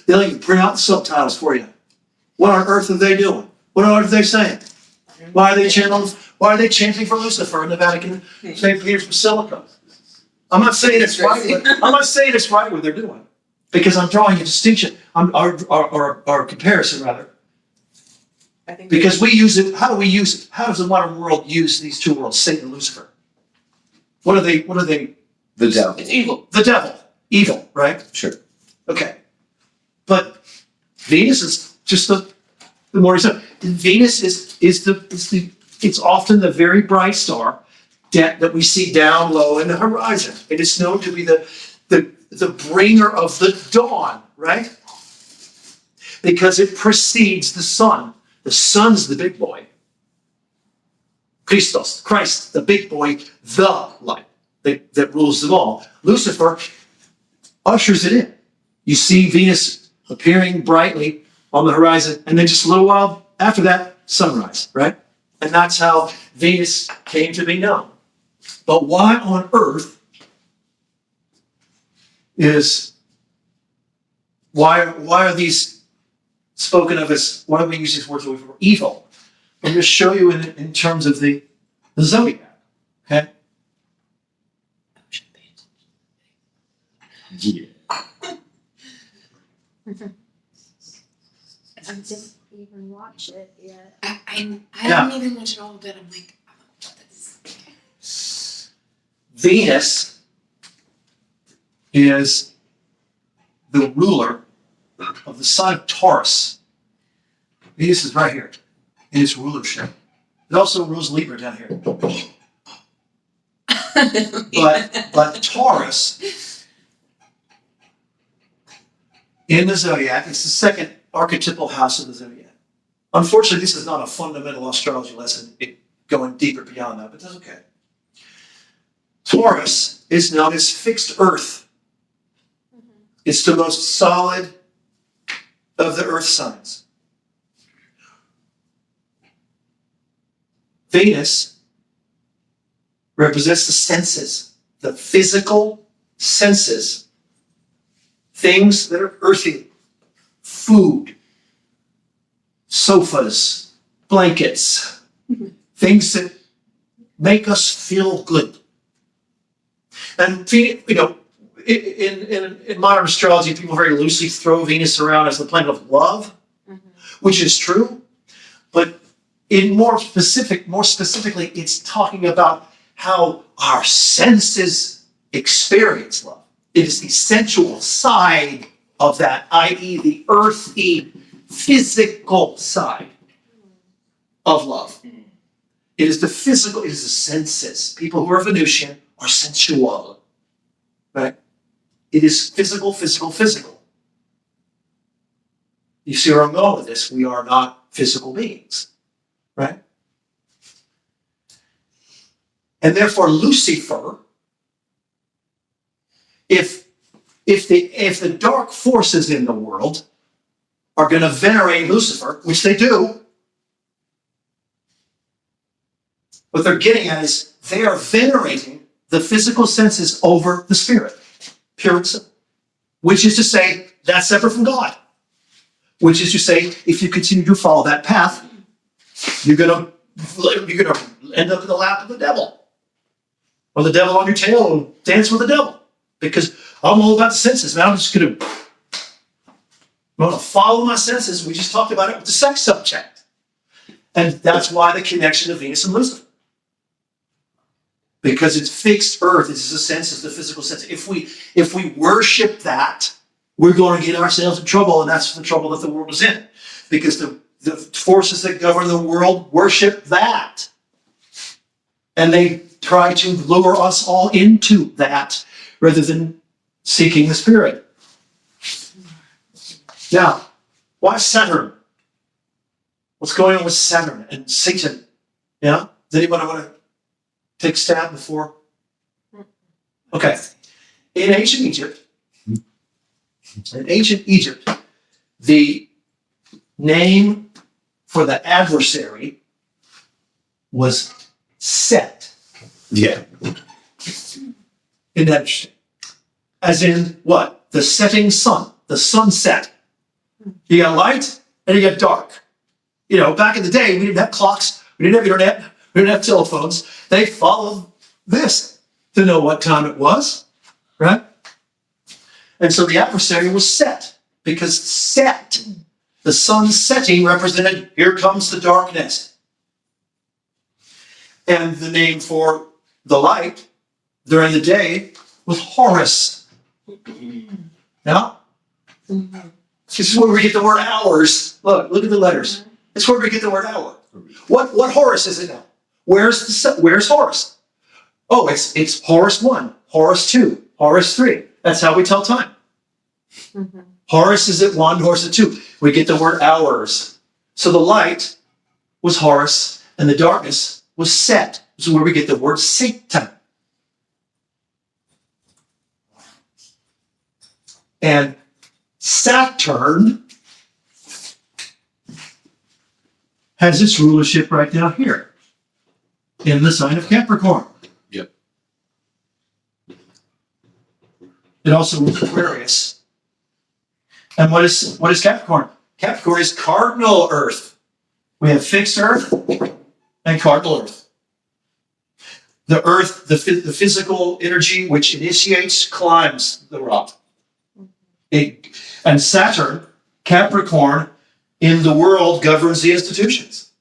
They'll even print out the subtitles for you. What on earth are they doing? What on earth are they saying? Why are they chanting for Lucifer in the Vatican, St. Peter's Basilica? I'm not saying it's right. I'm not saying it's right what they're doing. Because I'm drawing a distinction, or comparison rather. I think Because we use it, how do we use it? How does the modern world use these two worlds, Satan and Lucifer? What are they? The devil. It's evil. The devil. Evil, right? Sure. Okay. But Venus is just the morning sun. Venus is it's often the very bright star that we see down low in the horizon. It is known to be the bringer of the dawn, right? Because it precedes the sun. The sun's the big boy. Christ, the big boy, the light that rules them all. Lucifer ushers it in. You see Venus appearing brightly on the horizon, and then just a little while after that, sunrise, right? And that's how Venus came to be known. But why on earth why are these spoken of as, why do we use these words for evil? I'm going to show you in terms of the Zodiac, okay? Yeah. I didn't even watch it yet. I Yeah. haven't even watched all of it. I'm like, what is Venus is the ruler of the sign of Taurus. Venus is right here in its rulership. It also rules Libra down here. But Taurus in the Zodiac, it's the second archetypal house of the Zodiac. Unfortunately, this is not a fundamental astrology lesson going deeper beyond that, but that's okay. Taurus is known as fixed earth. It's the most solid of the earth signs. Venus represents the senses, the physical senses, things that are earthy, food, sofas, blankets, things that make us feel good. And, you know, in modern astrology, people very loosely throw Venus around as the planet of love, which is true, but more specifically, it's talking about how our senses experience love. It is the sensual side of that, i.e., the earthy, physical side of love. It is the physical, it is the senses. People who are Venusian are sensual, right? It is physical, physical, physical. You see where I'm going with this? We are not physical beings, right? And therefore, Lucifer, if the dark forces in the world are going to venerate Lucifer, which they do, what they're getting at is they are venerating the physical senses over the spirit, pure and simple. Which is to say, that's separate from God. Which is to say, if you continue to follow that path, you're gonna end up in the lap of the devil, or the devil on your tail and dance with the devil. Because I'm all about the senses, man. I'm gonna follow my senses. We just talked about it with the sex subject, and that's why the connection of Venus and Lucifer. Because it's fixed earth, it's a sense of the physical sense. If we worship that, we're going to get ourselves in trouble, and that's the trouble that the world is in. Because the forces that govern the world worship that. And they try to lure us all into that rather than seeking the spirit. Now, why Saturn? What's going on with Saturn and Satan? Yeah? Does anybody want to take a stab before? Okay. In ancient Egypt, the name for the adversary was Set. Yeah. Isn't that interesting? As in what? The setting sun, the sunset. You got light and you got dark. You know, back in the day, we didn't have clocks, we didn't have internet, we didn't have telephones. They followed this to know what time it was, right? And so the adversary was set, because set, the sun setting represented, here comes the darkness. And the name for the light during the day was Horus. Now, this is where we get the word hours. Look at the letters. It's where we get the word hour. What Horus is it now? Where's Horus? Oh, it's Horus 1, Horus 2, Horus 3. That's how we tell time. Horus is at 1, Horus at 2. We get the word hours. So the light was Horus and the darkness was Set. This is where we get the word Satan. And Saturn has its rulership right down here in the sign of Capricorn. Yep. It also rules Aquarius. And what is Capricorn? Capricorn is cardinal Earth. We have fixed Earth and cardinal Earth. The Earth, the physical energy which initiates, climbs the rock. And Saturn, Capricorn, in the world governs the institutions.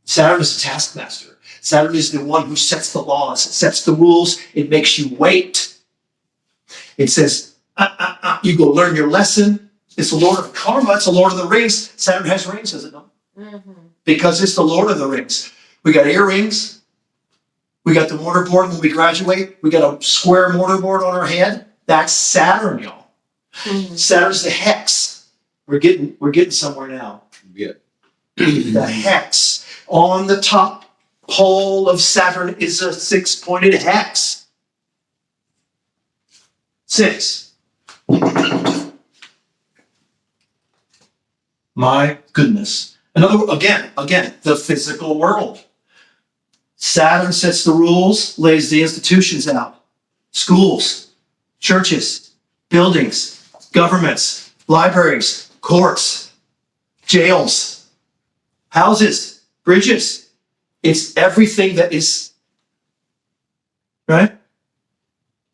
Saturn is a taskmaster. Saturn is the one who sets the laws, sets the rules. It makes you wait. It says, you go learn your lesson. It's the Lord of Karma. It's the Lord of the Rings. Saturn has rings, does it not? Because it's the Lord of the Rings. We got earrings. We got the mortarboard when we graduate. We got a square mortarboard on our head. That's Saturn, y'all. Saturn's the hex. We're getting somewhere now. Yeah. The hex. On the top pole of Saturn is a 6-pointed hex. 6. My goodness. Again, the physical world. Saturn sets the rules, lays the institutions out. Schools, churches, buildings, governments, libraries, courts, jails, houses, bridges. It's everything that is, right?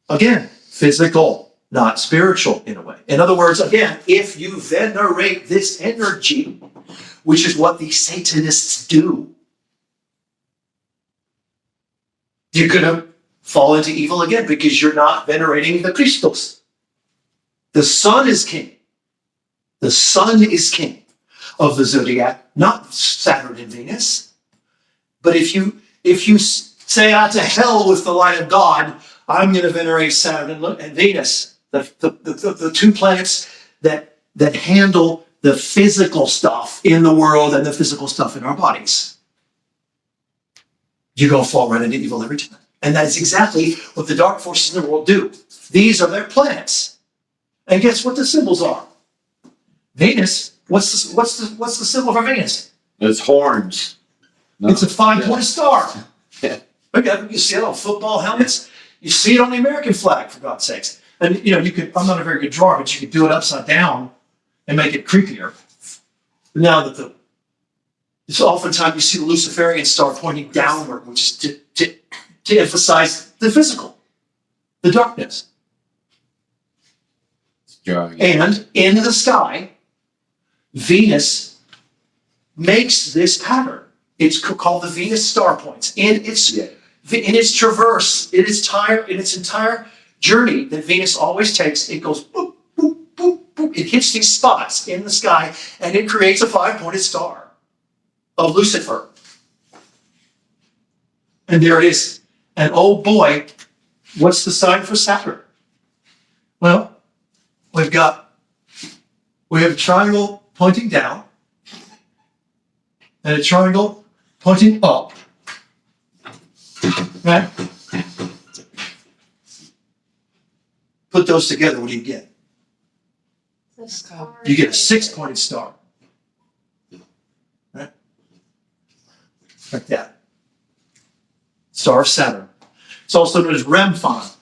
Again, physical, not spiritual in a way. In other words, again, if you venerate this energy, which is what the Satanists do, you're going to fall into evil again because you're not venerating the Christos. The sun is king. The sun is king of the zodiac, not Saturn and Venus. But if you say, to hell with the light of God, I'm going to venerate Saturn and Venus, the two planets that handle the physical stuff in the world and the physical stuff in our bodies. You're going to fall right into evil every time. And that's exactly what the dark forces in the world do. These are their planets. And guess what the symbols are? Venus, what's the symbol for Venus? It's horns. No. It's a 5-pointed star. Yeah. You see it on football helmets. You see it on the American flag, for God's sakes. And I'm not a very good drawer, but you could do it upside down and make it creepier. Now that it's oftentimes you see the Luciferian star pointing downward, which is to emphasize the physical, the darkness. And in the sky, Venus makes this pattern. It's called the Venus star points. In its traverse, in its entire journey that Venus always takes, it goes boop, boop, boop, boop. It hits these spots in the sky, and it creates a 5-pointed star of Lucifer. And there it is. And oh boy, what's the sign for Saturn? Well, we have a triangle pointing down and a triangle pointing up. Right? Put those together, what do you get? You get a 6-pointed star. Right? Like that. Star of Saturn. It's also known as Remphan.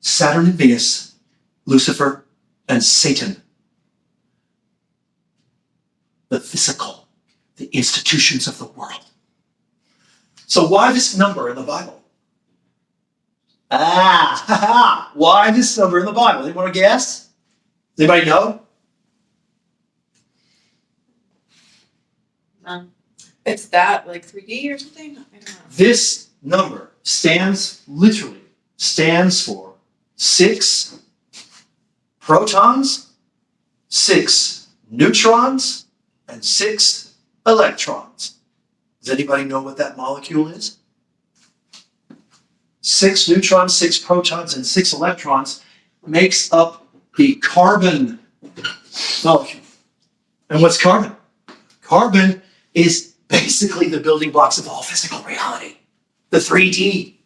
Saturn and Venus, Lucifer and Satan. The physical, the institutions of the world. So why this number in the Bible? Why this number in the Bible? Anyone want to guess? Does anybody know? It's that like 3D or something? I don't know. This number literally stands for 6 protons, 6 neutrons, and 6 electrons. Does anybody know what that molecule is? 6 neutrons, 6 protons, and 6 electrons makes up the carbon molecule. And what's carbon? Carbon is basically the building blocks of all physical reality, the 3D,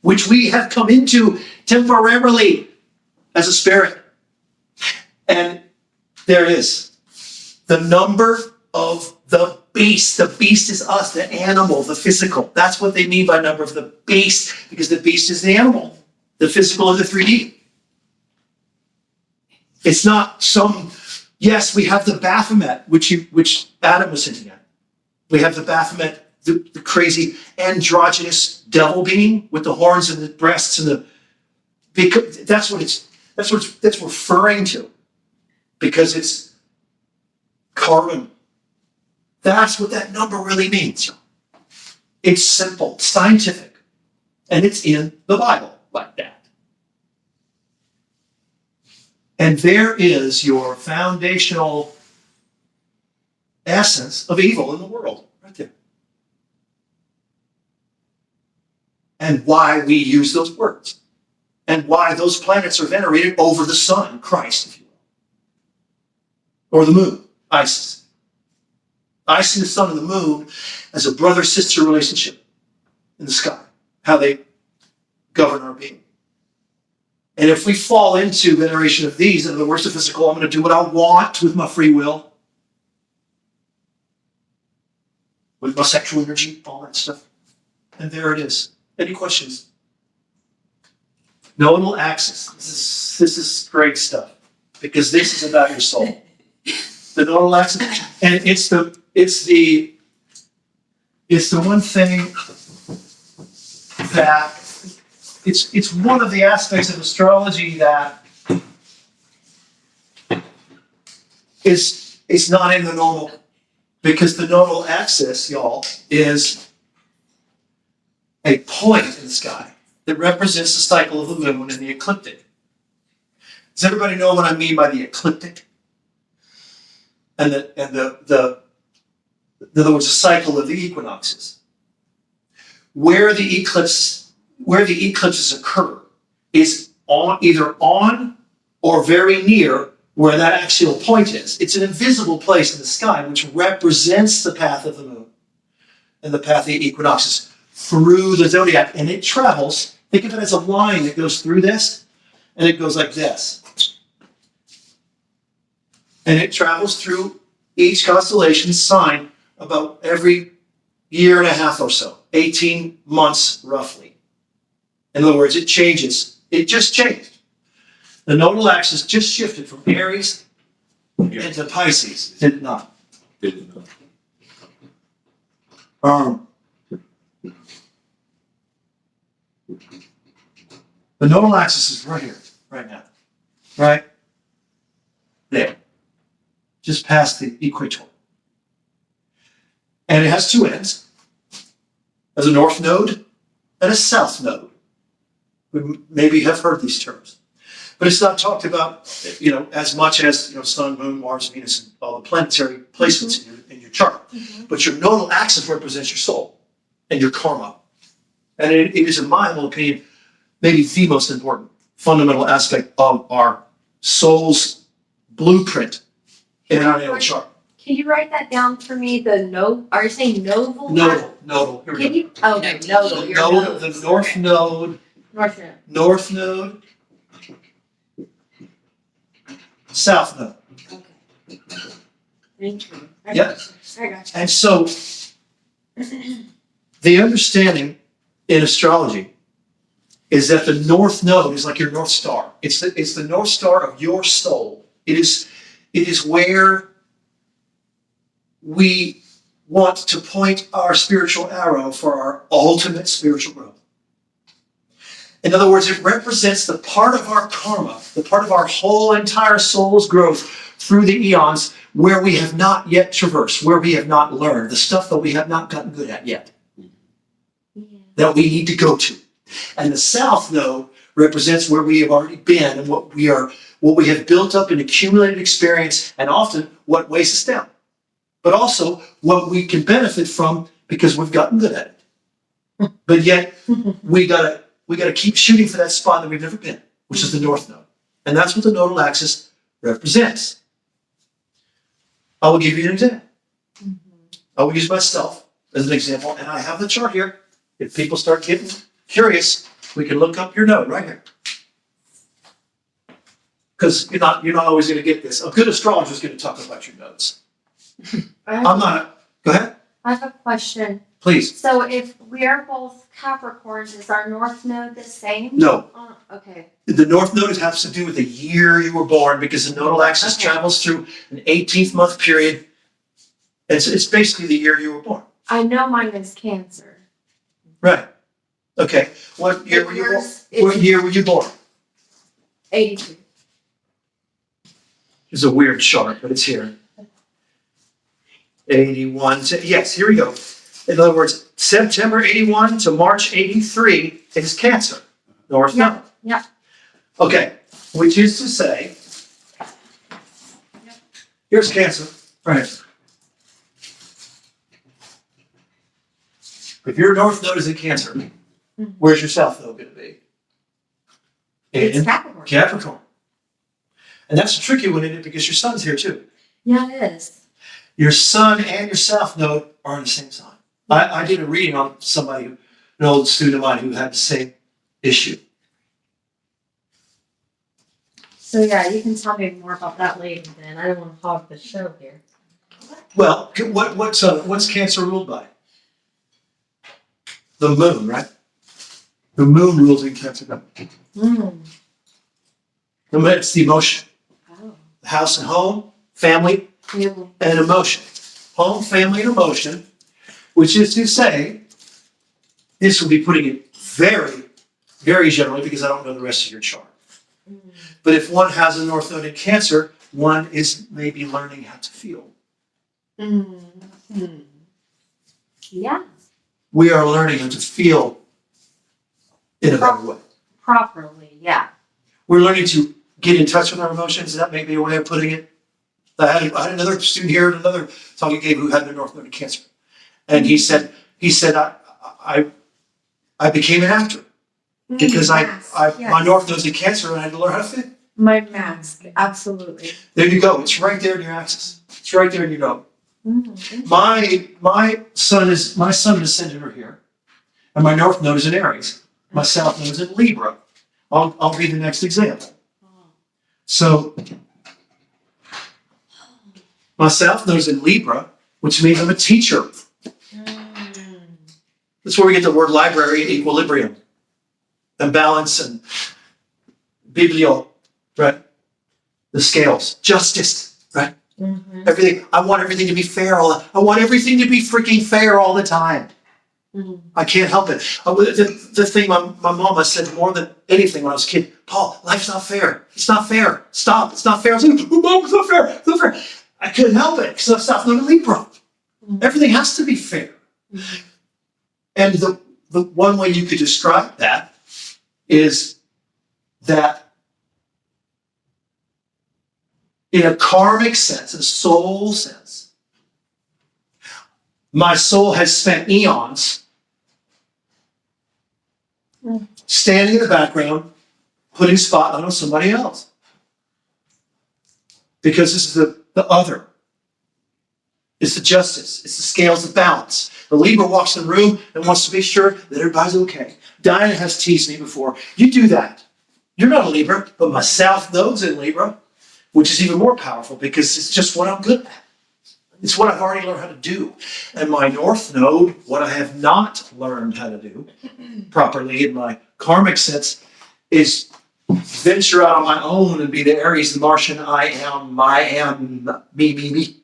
which we have come into temporarily as a spirit. And there it is. The number of the beast. The beast is us, the animal, the physical. That's what they mean by number of the beast, because the beast is the animal, the physical and the 3D. It's not some, yes, we have the Baphomet, which Adam was hinting at. We have the Baphomet, the crazy androgynous devil being with the horns and the breasts and because that's what it's referring to, because it's carbon. That's what that number really means. It's simple, scientific, and it's in the Bible like that. And there is your foundational essence of evil in the world, right there. And why we use those words. And why those planets are venerated over the sun, Christ, if you will. Or the moon, Isis. I see the sun and the moon as a brother-sister relationship in the sky, how they govern our being. And if we fall into veneration of these, in the worst of physical, I'm going to do what I want with my free will, with my sexual energy, all that stuff. And there it is. Any questions? Nodal axis. This is great stuff, because this is about your soul. The nodal axis, and it's the one thing that it's one of the aspects of astrology that is not in the normal, because the nodal axis, y'all, is a point in the sky that represents the cycle of the moon and the ecliptic. Does everybody know what I mean by the ecliptic? And in other words, the cycle of the equinoxes. Where the eclipses occur is either on or very near where that axial point is. It's an invisible place in the sky which represents the path of the moon and the path of the equinoxes through the zodiac. And it travels, think of it as a line that goes through this, and it goes like this. And it travels through each constellation's sign about every year and a half or so, 18 months roughly. In other words, it changes. It just changed. The nodal axis just shifted from Aries into Pisces, did it not? Didn't know. The nodal axis is right here, right now. Right? There. Just past the equator. And it has two ends. There's a north node and a south node. We maybe have heard these terms. But it's not talked about, as much as, Sun, Moon, Mars, Venus, and all the planetary placements in your chart. Mm-hmm. But your nodal axis represents your soul and your karma. And it is, in my humble opinion, maybe the most important fundamental aspect of our soul's blueprint in our natal chart. Can you write that down for me? Are you saying nodal? Nodal. Here we Can go. you? Okay, nodal. The north node. North node. South node. Okay. Thank you. I Yeah. got you. And so, the understanding in astrology is that the north node is like your North Star. It's the North Star of your soul. It is where we want to point our spiritual arrow for our ultimate spiritual growth. In other words, it represents the part of our karma, the part of our whole entire soul's growth through the eons where we have not yet traversed, where we have not learned, the stuff that we have not gotten good at yet, that we need to go to. And the south node represents where we have already been and what we have built up in accumulated experience, and often what weighs us down, but also what we can benefit from because we've gotten good at it. But yet we gotta keep shooting for that spot that we've never been, which is the north node. And that's what the nodal axis represents. I will give you an example. I will use myself as an example, and I have the chart here. If people start getting curious, we can look up your node right here. Because you're not always going to get this. A good astrologer is going to talk about your nodes. I'm not. Go ahead. I have a question. Please. So if we are both Capricorns, is our north node the same? No. Okay. The north node has to do with the year you were born, because the nodal axis travels through an 18th month period. It's basically the year you were born. I know mine is Cancer. Right. Okay. What year were you born? What year were you born? 82. It's a weird chart, but it's here. 81. Yes, here we go. In other words, September 81 to March 83 is Cancer. North node. Yeah. Okay. Which is to say, here's Cancer. Right. If your north node is in Cancer, where's your south node going to be? It's Capricorn. Capricorn. And that's a tricky one, isn't it? Because your sun's here too. Yeah, it is. Your sun and your south node are in the same sign. I did a reading on somebody, an old student of mine who had the same issue. So yeah, you can tell me more about that later then. I don't want to hog the show here. Well, what's Cancer ruled by? The moon, right? The moon rules in Cancer. It's the emotion. Oh. House and home, family, Yeah. and emotion. Home, family, and emotion, which is to say, this will be putting it very, very generally because I don't know the rest of your chart. But if one has a north node in Cancer, one is maybe learning how to feel. Yeah. We are learning how to feel in a better way. Properly, yeah. We're learning to get in touch with our emotions. That may be a way of putting it. I had another student here at another talk he gave who had their north node in Cancer, and he said I became an actor because my north node's in Cancer and I had to learn how to fit. My mask, absolutely. There you go. It's right there in your axis. It's right there in your node. My sun and ascendant are here, and my north node is in Aries. My south node is in Libra. I'll read the next example. So my south node is in Libra, which means I'm a teacher. That's where we get the word library and equilibrium and balance and biblio, right? The scales, justice, right? Everything. I want everything to be fair. I want everything to be freaking fair all the time. I can't help it. The thing my mama said more than anything when I was a kid, Paul, life's not fair. It's not fair. Stop. It's not fair. I was like, oh, Mom, it's not fair. It's not fair. I couldn't help it because I stopped learning Libra. Everything has to be fair. And the one way you could describe that is that in a karmic sense, a soul sense, my soul has spent eons standing in the background, putting spotlight on somebody else. Because this is the other. It's the justice. It's the scales of balance. The Libra walks in the room and wants to be sure that everybody's okay. Diana has teased me before. You do that. You're not a Libra, but my south node's in Libra, which is even more powerful because it's just what I'm good at. It's what I've already learned how to do. And my north node, what I have not learned how to do properly in my karmic sense, is venture out on my own and be the Aries, the Martian, I am, me.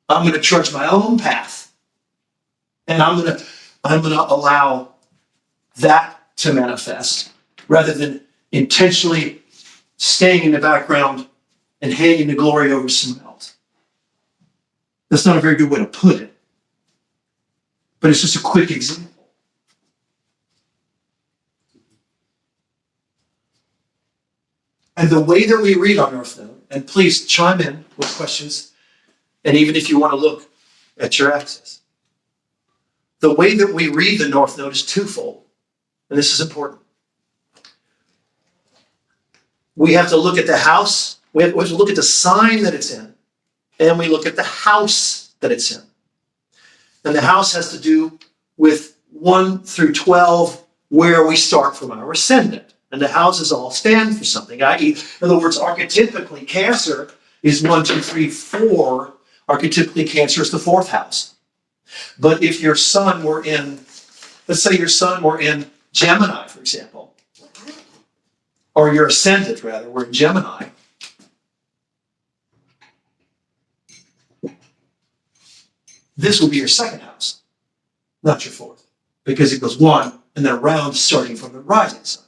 I'm going to trudge my own path. And I'm going to allow that to manifest rather than intentionally staying in the background and handing the glory over to someone else. That's not a very good way to put it, but it's just a quick example. And the way that we read our North Node, and please chime in with questions, and even if you want to look at your axis. The way that we read the North Node is twofold, and this is important. We have to look at the house, we have to look at the sign that it's in, and we look at the house that it's in. And the house has to do with 1 through 12, where we start from our ascendant. And the houses all stand for something, i.e., in other words, archetypically, Cancer is 1, 2, 3, 4. Archetypically, Cancer is the 4th house. But if your sun were in, let's say your sun were in Gemini, for example, or your ascendant, rather, were in Gemini, this would be your 2nd house, not your 4th, because it goes 1 and then around starting from the rising sun.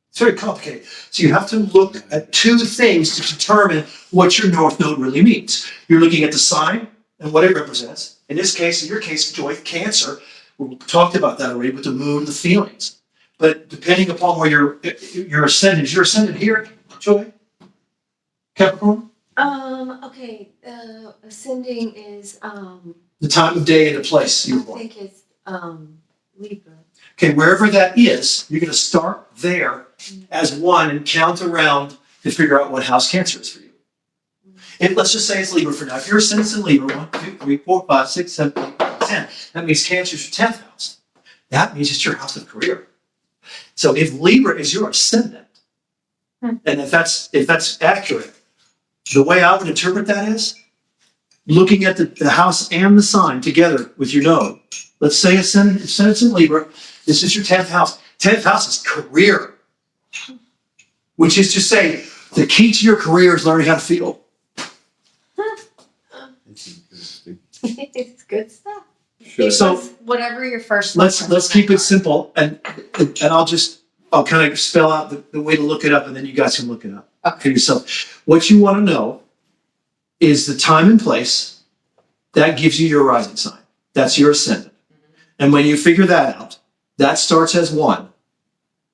It's very complicated. So you have to look at 2 things to determine what your North Node really means. You're looking at the sign and what it represents. In this case, in your case, Joy, Cancer, we talked about that already with the moon, the feelings. But depending upon where your ascendant, is your ascendant here, Joy? Capricorn? Okay, ascending is, The time of day and the place you I were born. think it's, Libra. Okay, wherever that is, you're going to start there as 1 and count around to figure out what house Cancer is for you. And let's just say it's Libra for now. If your ascendant's in Libra, 1, 2, 3, 4, 5, 6, 7, 8, 9, 10, that means Cancer's your 10th house. That means it's your house of career. So if Libra is your ascendant, and if that's accurate, the way I would interpret that is looking at the house and the sign together with your node. Let's say ascendant's in Libra. This is your 10th house. 10th house is career, which is to say the key to your career is learning how to feel. It's interesting. It's good stuff. Sure. So Whatever your first. let's keep it simple, and I'll kind of spell out the way to look it up, and then you guys can look it up for yourself. What you want to know is the time and place that gives you your rising sign. That's your ascendant. And when you figure that out, that starts as 1.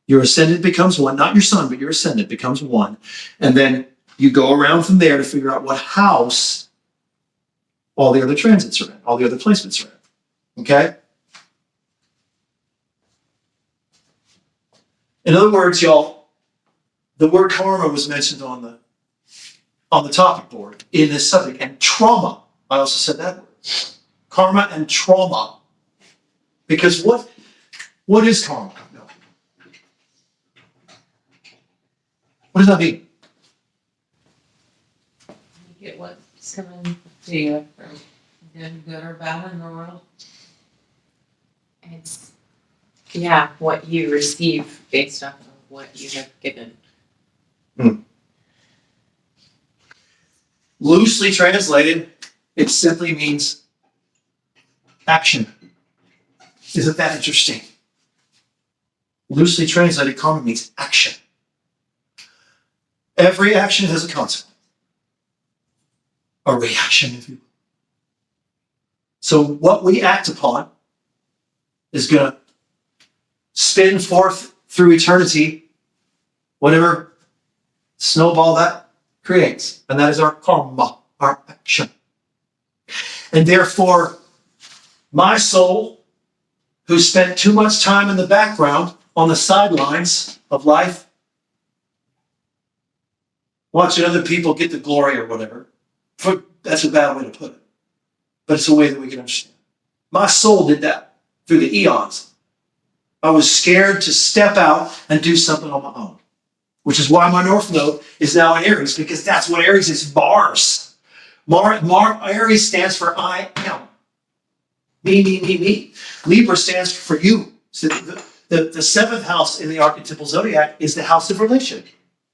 Your ascendant becomes 1, not your sun, but your ascendant becomes 1. And then you go around from there to figure out what house all the other transits are in, all the other placements are in. Okay? In other words, y'all, the word karma was mentioned on the topic board in this subject, and trauma. I also said that word. Karma and trauma. Because what is karma? No. What does that mean? You get what's coming to you from doing good or bad in the world. It's, what you receive based off of what you have given. Loosely translated, it simply means action. Isn't that interesting? Loosely translated, karma means action. Every action has a consequence. A reaction, if you will. So what we act upon is going to spin forth through eternity whatever snowball that creates. And that is our karma, our action. And therefore, my soul, who spent too much time in the background on the sidelines of life, watching other people get the glory or whatever. That's a bad way to put it. But it's a way that we can understand. My soul did that through the eons. I was scared to step out and do something on my own. Which is why my North Node is now in Aries, because that's what Aries is, Mars. Aries stands for I am. Me. Libra stands for you. So the 7th house in the archetypal zodiac is the house of relation.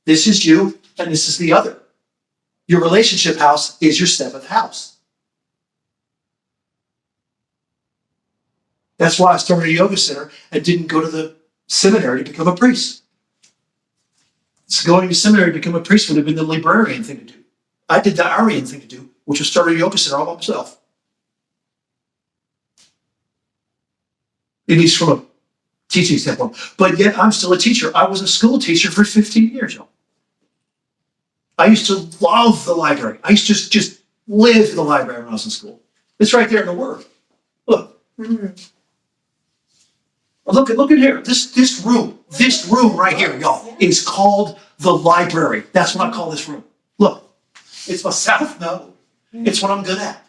This is you, and this is the other. Your relationship house is your 7th house. That's why I started a yoga center and didn't go to the seminary to become a priest. So going to seminary to become a priest would have been the librarian thing to do. I did the Aryan thing to do, which was start a yoga center all by myself. At least from a teaching standpoint. But yet I'm still a teacher. I was a school teacher for 15 years, y'all. I used to love the library. I used to just live in the library when I was in school. It's right there in the Word. Look. Look at here. This room right here, y'all, is called the library. That's what I call this room. Look, it's my South Node. It's what I'm good at.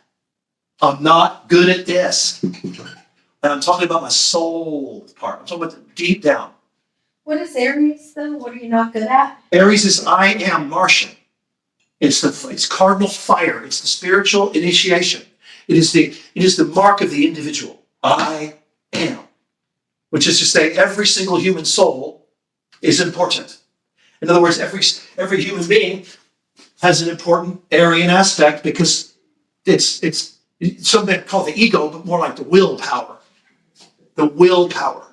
I'm not good at this. And I'm talking about my soul part. I'm talking about the deep down. What is Aries though? What are you not good at? Aries is I am Martian. It's cardinal fire. It's the spiritual initiation. It is the mark of the individual. I am. Which is to say, every single human soul is important. In other words, every human being has an important Aryan aspect because it's something called the ego, but more like the willpower. The willpower.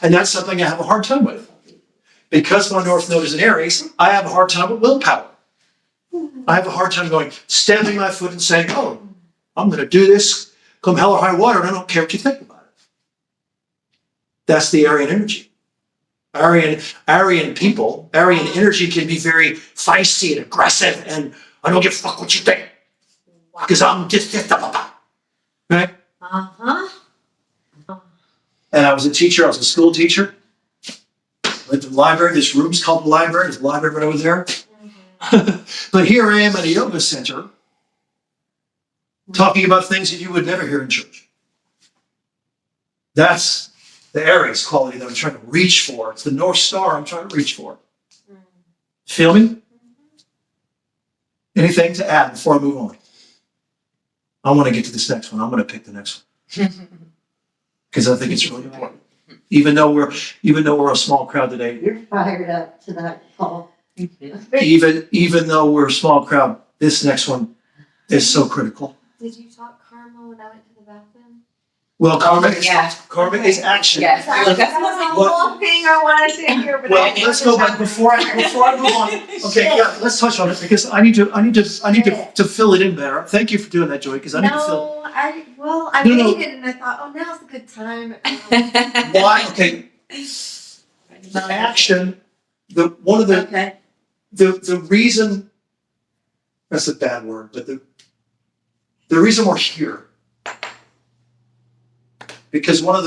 And that's something I have a hard time with. Because my North Node is in Aries, I have a hard time with willpower. I have a hard time stamping my foot and saying, oh, I'm going to do this, come hell or high water, and I don't care what you think about it. That's the Aryan energy. Aryan people, Aryan energy can be very feisty and aggressive, and I don't give a fuck what you think. Because I'm just right? Uh-huh. And I was a teacher, I was a school teacher. Went to the library, this room's called the library, there's a library right over there. But here I am at a yoga center talking about things that you would never hear in church. That's the Aries quality that I'm trying to reach for. It's the North Star I'm trying to reach for. Feel me? Anything to add before I move on? I want to get to this next one. I'm going to pick the next one. Because I think it's really important. Even though we're a small crowd today, You're fired up tonight, Paul. even though we're a small crowd, this next one is so critical. Did you talk karma when I went to the bathroom? Well, karma is Okay. action. Yes. That's That's the what- whole thing I wanted to hear. But Well, let's go back before I move on. Okay, yeah, let's touch on it because I need to fill it in better. Thank you for doing that, Joy, because I need to fill. No, I No, no. made it and I thought, oh, now's a good time. Why? Okay, the action. One of the Okay. the reason, that's a bad word, but the reason we're here, because one of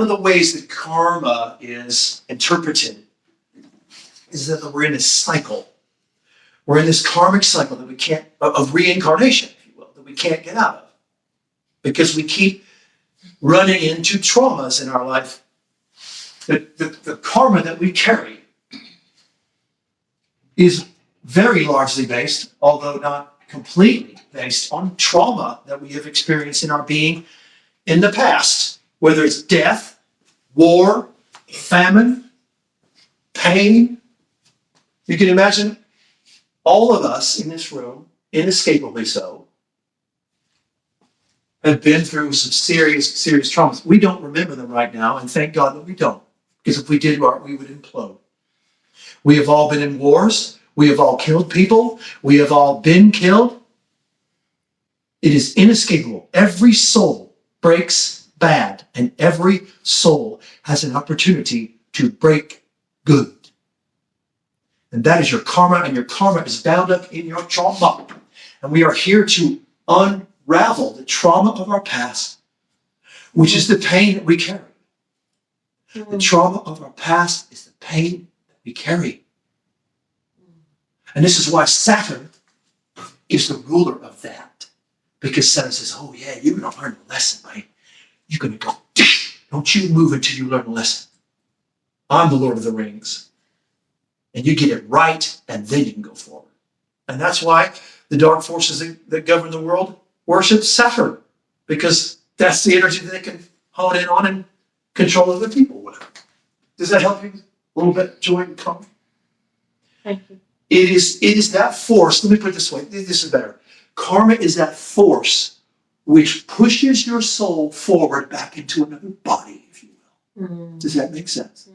the ways that karma is interpreted is that we're in this cycle. We're in this karmic cycle that we can't, of reincarnation, if you will, that we can't get out of. Because we keep running into traumas in our life. The karma that we carry is very largely based, although not completely based, on trauma that we have experienced in our being in the past, whether it's death, war, famine, pain. You can imagine all of us in this room, inescapably so, have been through some serious traumas. We don't remember them right now, and thank God that we don't, because if we did, we would implode. We have all been in wars. We have all killed people. We have all been killed. It is inescapable. Every soul breaks bad, and every soul has an opportunity to break good. And that is your karma, and your karma is bound up in your trauma. And we are here to unravel the trauma of our past, which is the pain that we carry. The trauma of our past is the pain that we carry. And this is why Saturn is the ruler of that. Because Saturn says, oh yeah, you're going to learn the lesson, right? You're going to go, don't you move until you learn the lesson. I'm the Lord of the Rings. And you get it right, and then you can go forward. And that's why the dark forces that govern the world worship Saturn. Because that's the energy that they can hone in on and control other people with. Does that help you a little bit, Joy and Tom? Thank you. It is that force, let me put it this way, this is better. Karma is that force which pushes your soul forward back into another body, if you will. Does that make sense?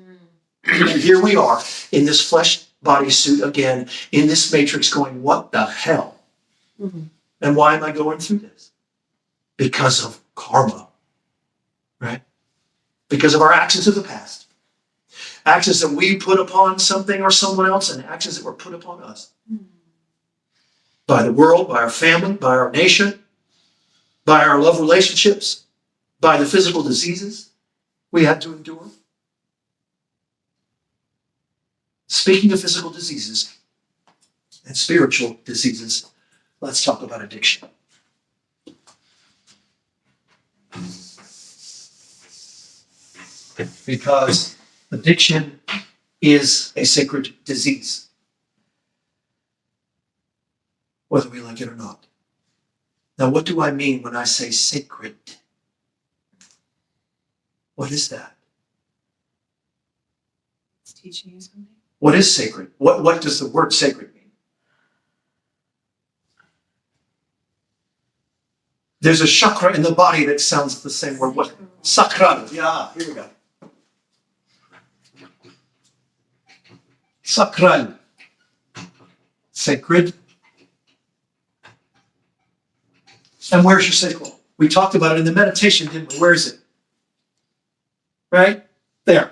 And here we are in this flesh body suit again, in this matrix going, what the hell? Mhm. And why am I going through this? Because of karma, right? Because of our actions of the past. Actions that we put upon something or someone else, and actions that were put upon us. By the world, by our family, by our nation, by our love relationships, by the physical diseases we had to endure. Speaking of physical diseases and spiritual diseases, let's talk about addiction. Because addiction is a sacred disease, whether we like it or not. Now, what do I mean when I say sacred? What is that? It's teaching you something. What is sacred? What does the word sacred mean? There's a chakra in the body that sounds the same word. What? Sakral. Yeah, here we go. Sakral. Sacred. And where's your sacral? We talked about it in the meditation, didn't we? Where is it? Right? There.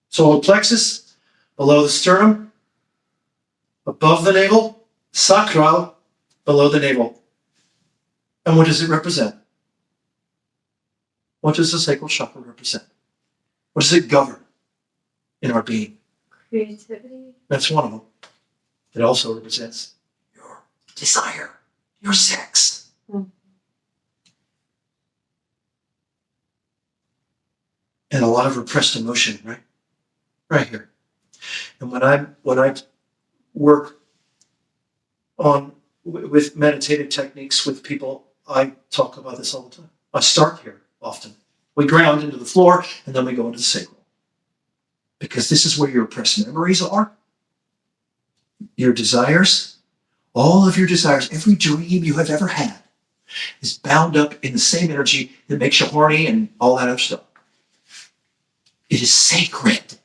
Solar plexus, below the sternum, above the navel, sacral, below the navel. And what does it represent? What does the sacral chakra represent? What does it govern in our being? Creativity. That's one of them. It also represents your desire, your sex. And a lot of repressed emotion, right? Right here. And when I work on with meditative techniques with people, I talk about this all the time. I start here often. We ground into the floor and then we go into the sacral. Because this is where your repressed memories are. Your desires, all of your desires, every dream you have ever had is bound up in the same energy that makes you horny and all that other stuff. It is sacred.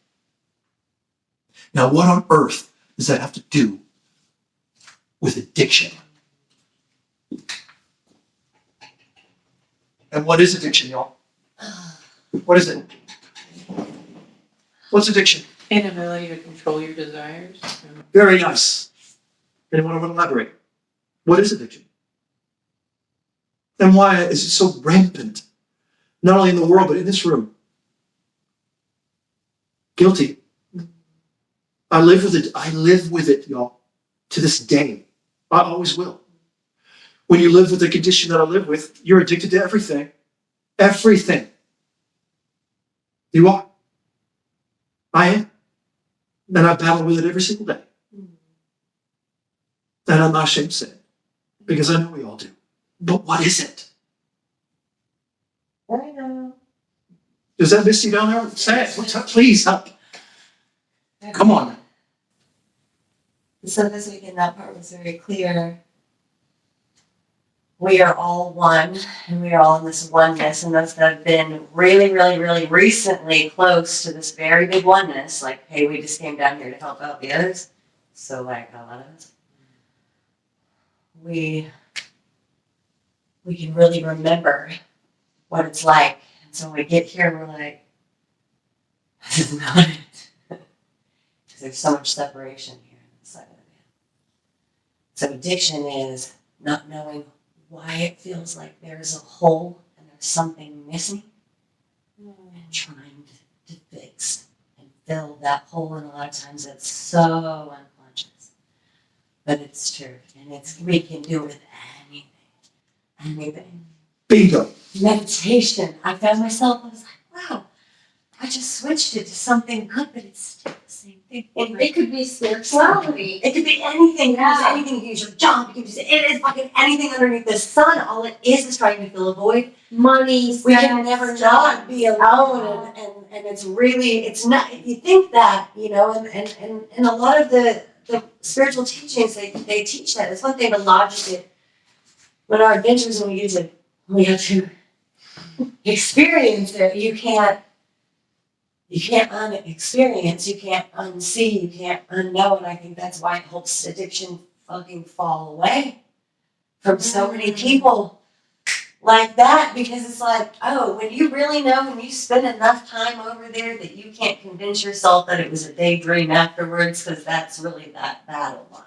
Now, what on earth does that have to do with addiction? And what is addiction, y'all? What is it? What's addiction? Inability to control your desires. Very nice. Anyone want to elaborate? What is addiction? And why is it so rampant? Not only in the world, but in this room. Guilty. I live with it. I live with it, y'all, to this day. I always will. When you live with the condition that I live with, you're addicted to everything. Everything. You are. I am. And I battle with it every single day. And I'm not ashamed to say it. Because I know we all do. But what is it? I know. Is that Misty down there? Say it. What's up? Please help. Come on. So this weekend, that part was very clear. We are all one, and we are all in this oneness, and those that have been really, really, really recently close to this very big oneness, like, hey, we just came down here to help out the others. So, like, a lot of us, we can really remember what it's like. And so when we get here, we're like, this is not it. Because there's so much separation here inside of it. So addiction is not knowing why it feels like there's a hole and there's something missing, and trying to fix and fill that hole. And a lot of times it's so unconscious, but it's true, and we can do it with anything. Bingo. Meditation. I found myself. I was like, wow, I just switched it to something good, but it's still the same thing. It could be spirituality. It could be anything. You can use anything. You can use your job. You can use it. It is fucking anything underneath the sun. All it is trying to fill a void. Money. We can never not be alone, and it's really, it's not. You think that, you know, and a lot of the spiritual teachings they teach that. It's one thing to logic it, but our adventures when we have to experience it. You can't you can't unexperience, you can't unsee, you can't unknow, and I think that's why it helps addiction fucking fall away from so many people like that, because it's like, oh, when you really know, when you spend enough time over there that you can't convince yourself that it was a daydream afterwards, because that's really that battle line.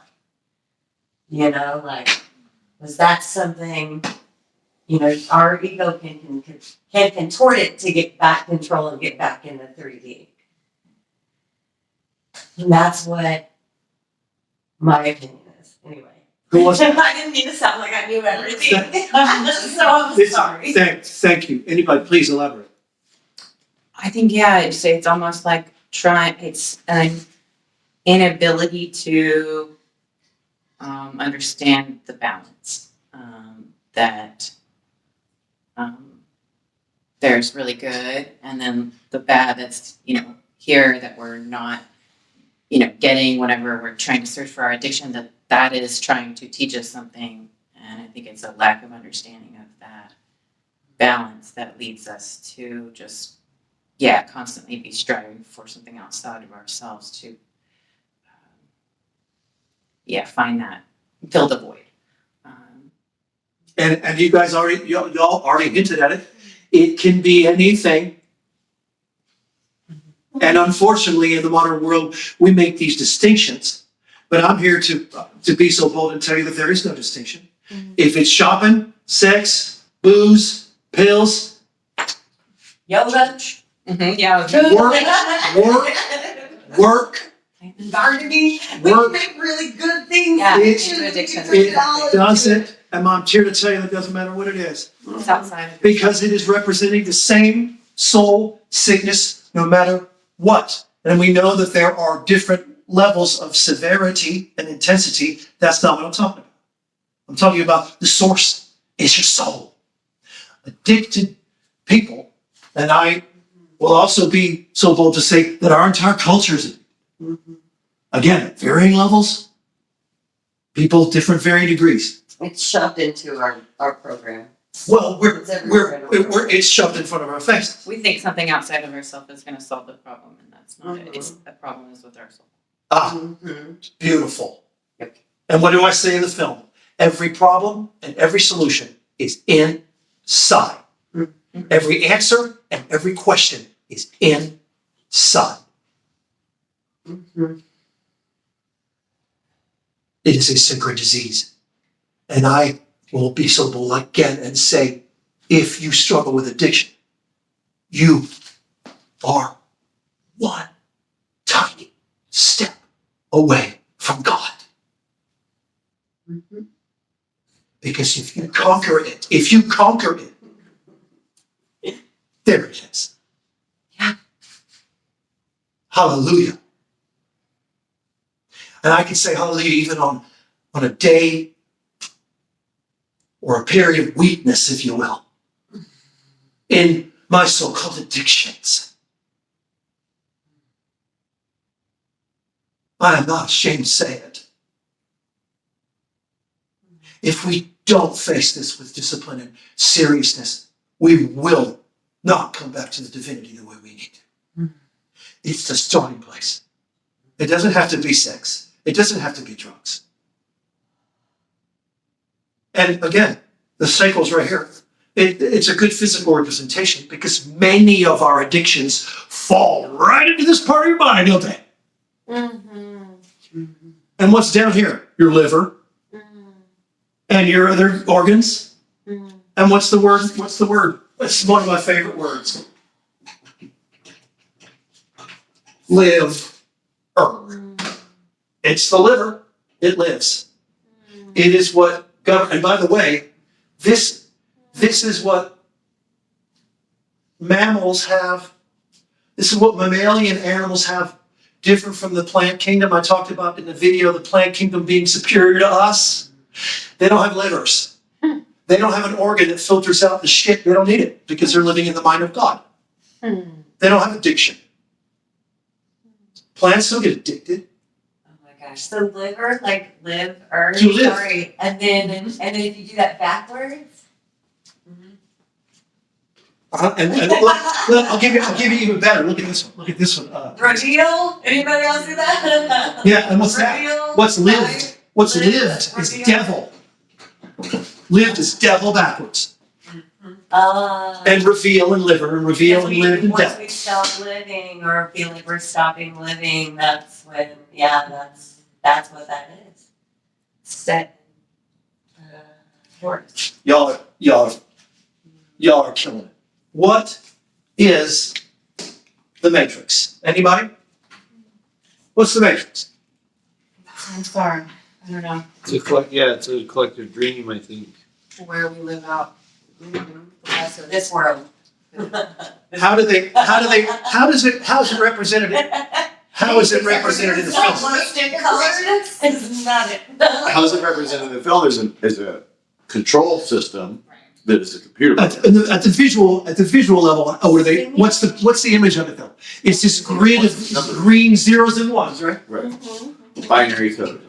You know, like, was that something, you know, our ego can contort it to get back control and get back into 3D. And that's what my opinion is, anyway. Who wants to- I didn't mean to sound like I knew everything. So I'm sorry. Thank you. Anybody, please elaborate. I think, yeah, it's almost like it's an inability to understand the balance, that there's really good and then the bad that's, here that we're not, getting whenever we're trying to search for our addiction, that is trying to teach us something. And I think it's a lack of understanding of that balance that leads us to just, constantly be striving for something outside of ourselves to, find that, fill the void. And you guys y'all already hinted at it. It can be anything. And unfortunately, in the modern world, we make these distinctions. But I'm here to be so bold and tell you that there is no distinction. Mhm. If it's shopping, sex, booze, pills, Yoga. Yeah. work, Gardening. Work. We make really good things. Yeah, It's- addiction. it doesn't, and I'm here to tell you that it doesn't matter what it is. It's outside of Because it is representing the same soul sickness no matter what. And we know that there are different levels of severity and intensity. That's not what I'm talking about. I'm talking about the source is your soul. Addicted people, and I will also be so bold to say that our entire culture is addicted. Again, at varying levels, people, different varying degrees. It's shoved into our program. Well, It's everywhere. it's shoved in front of our faces. We think something outside of ourselves is going to solve the problem, and that's not it. It's the problem is with our soul. Beautiful. Yep. And what do I say in the film? Every problem and every solution is inside. Every answer and every question is inside. It is a sacred disease. And I will be so bold again and say, if you struggle with addiction, you are one tiny step away from God. Because if you conquer it, there it is. Yeah. Hallelujah. And I can say hallelujah even on a day or a period of weakness, if you will, in my so-called addictions. I am not ashamed to say it. If we don't face this with discipline and seriousness, we will not come back to the divinity the way we need to. It's the starting place. It doesn't have to be sex. It doesn't have to be drugs. And again, the cycle's right here. It's a good physical representation because many of our addictions fall right into this part of your body, don't they? And what's down here? Your liver and your other organs. And what's the word? It's one of my favorite words. Live. It's the liver. It lives. It is what governs. And by the way, this is what mammals have. This is what mammalian animals have different from the plant kingdom. I talked about in the video the plant kingdom being superior to us. They don't have livers. They don't have an organ that filters out the shit. They don't need it because they're living in the mind of God. They don't have addiction. Plants don't get addicted. Oh my gosh. So liver, like live, earth. You live. Sorry. And then if you do that backwards. And look, I'll give you even better. Look at this one. Look at this one. Reveal? Anybody else do that? Yeah, and what's that? Reveal, What's lived? light, What's live, lived is reveal. devil. Lived is devil backwards. And reveal and liver and reveal and live and Once devil. we stop living or feel like we're stopping living, that's when, that's what that is. Set. Words. Y'all are killing it. What is the Matrix? Anybody? What's the Matrix? I'm sorry, I don't know It's a collective dream, I think. where we live out. The rest of this world. How is it represented? How is it represented in the film? Plastic colored is not it. How is it represented in the film? Is a control system that is a computer. At the visual level, what's the image of it though? It's this grid of green zeros and ones, right? Right. Binary code.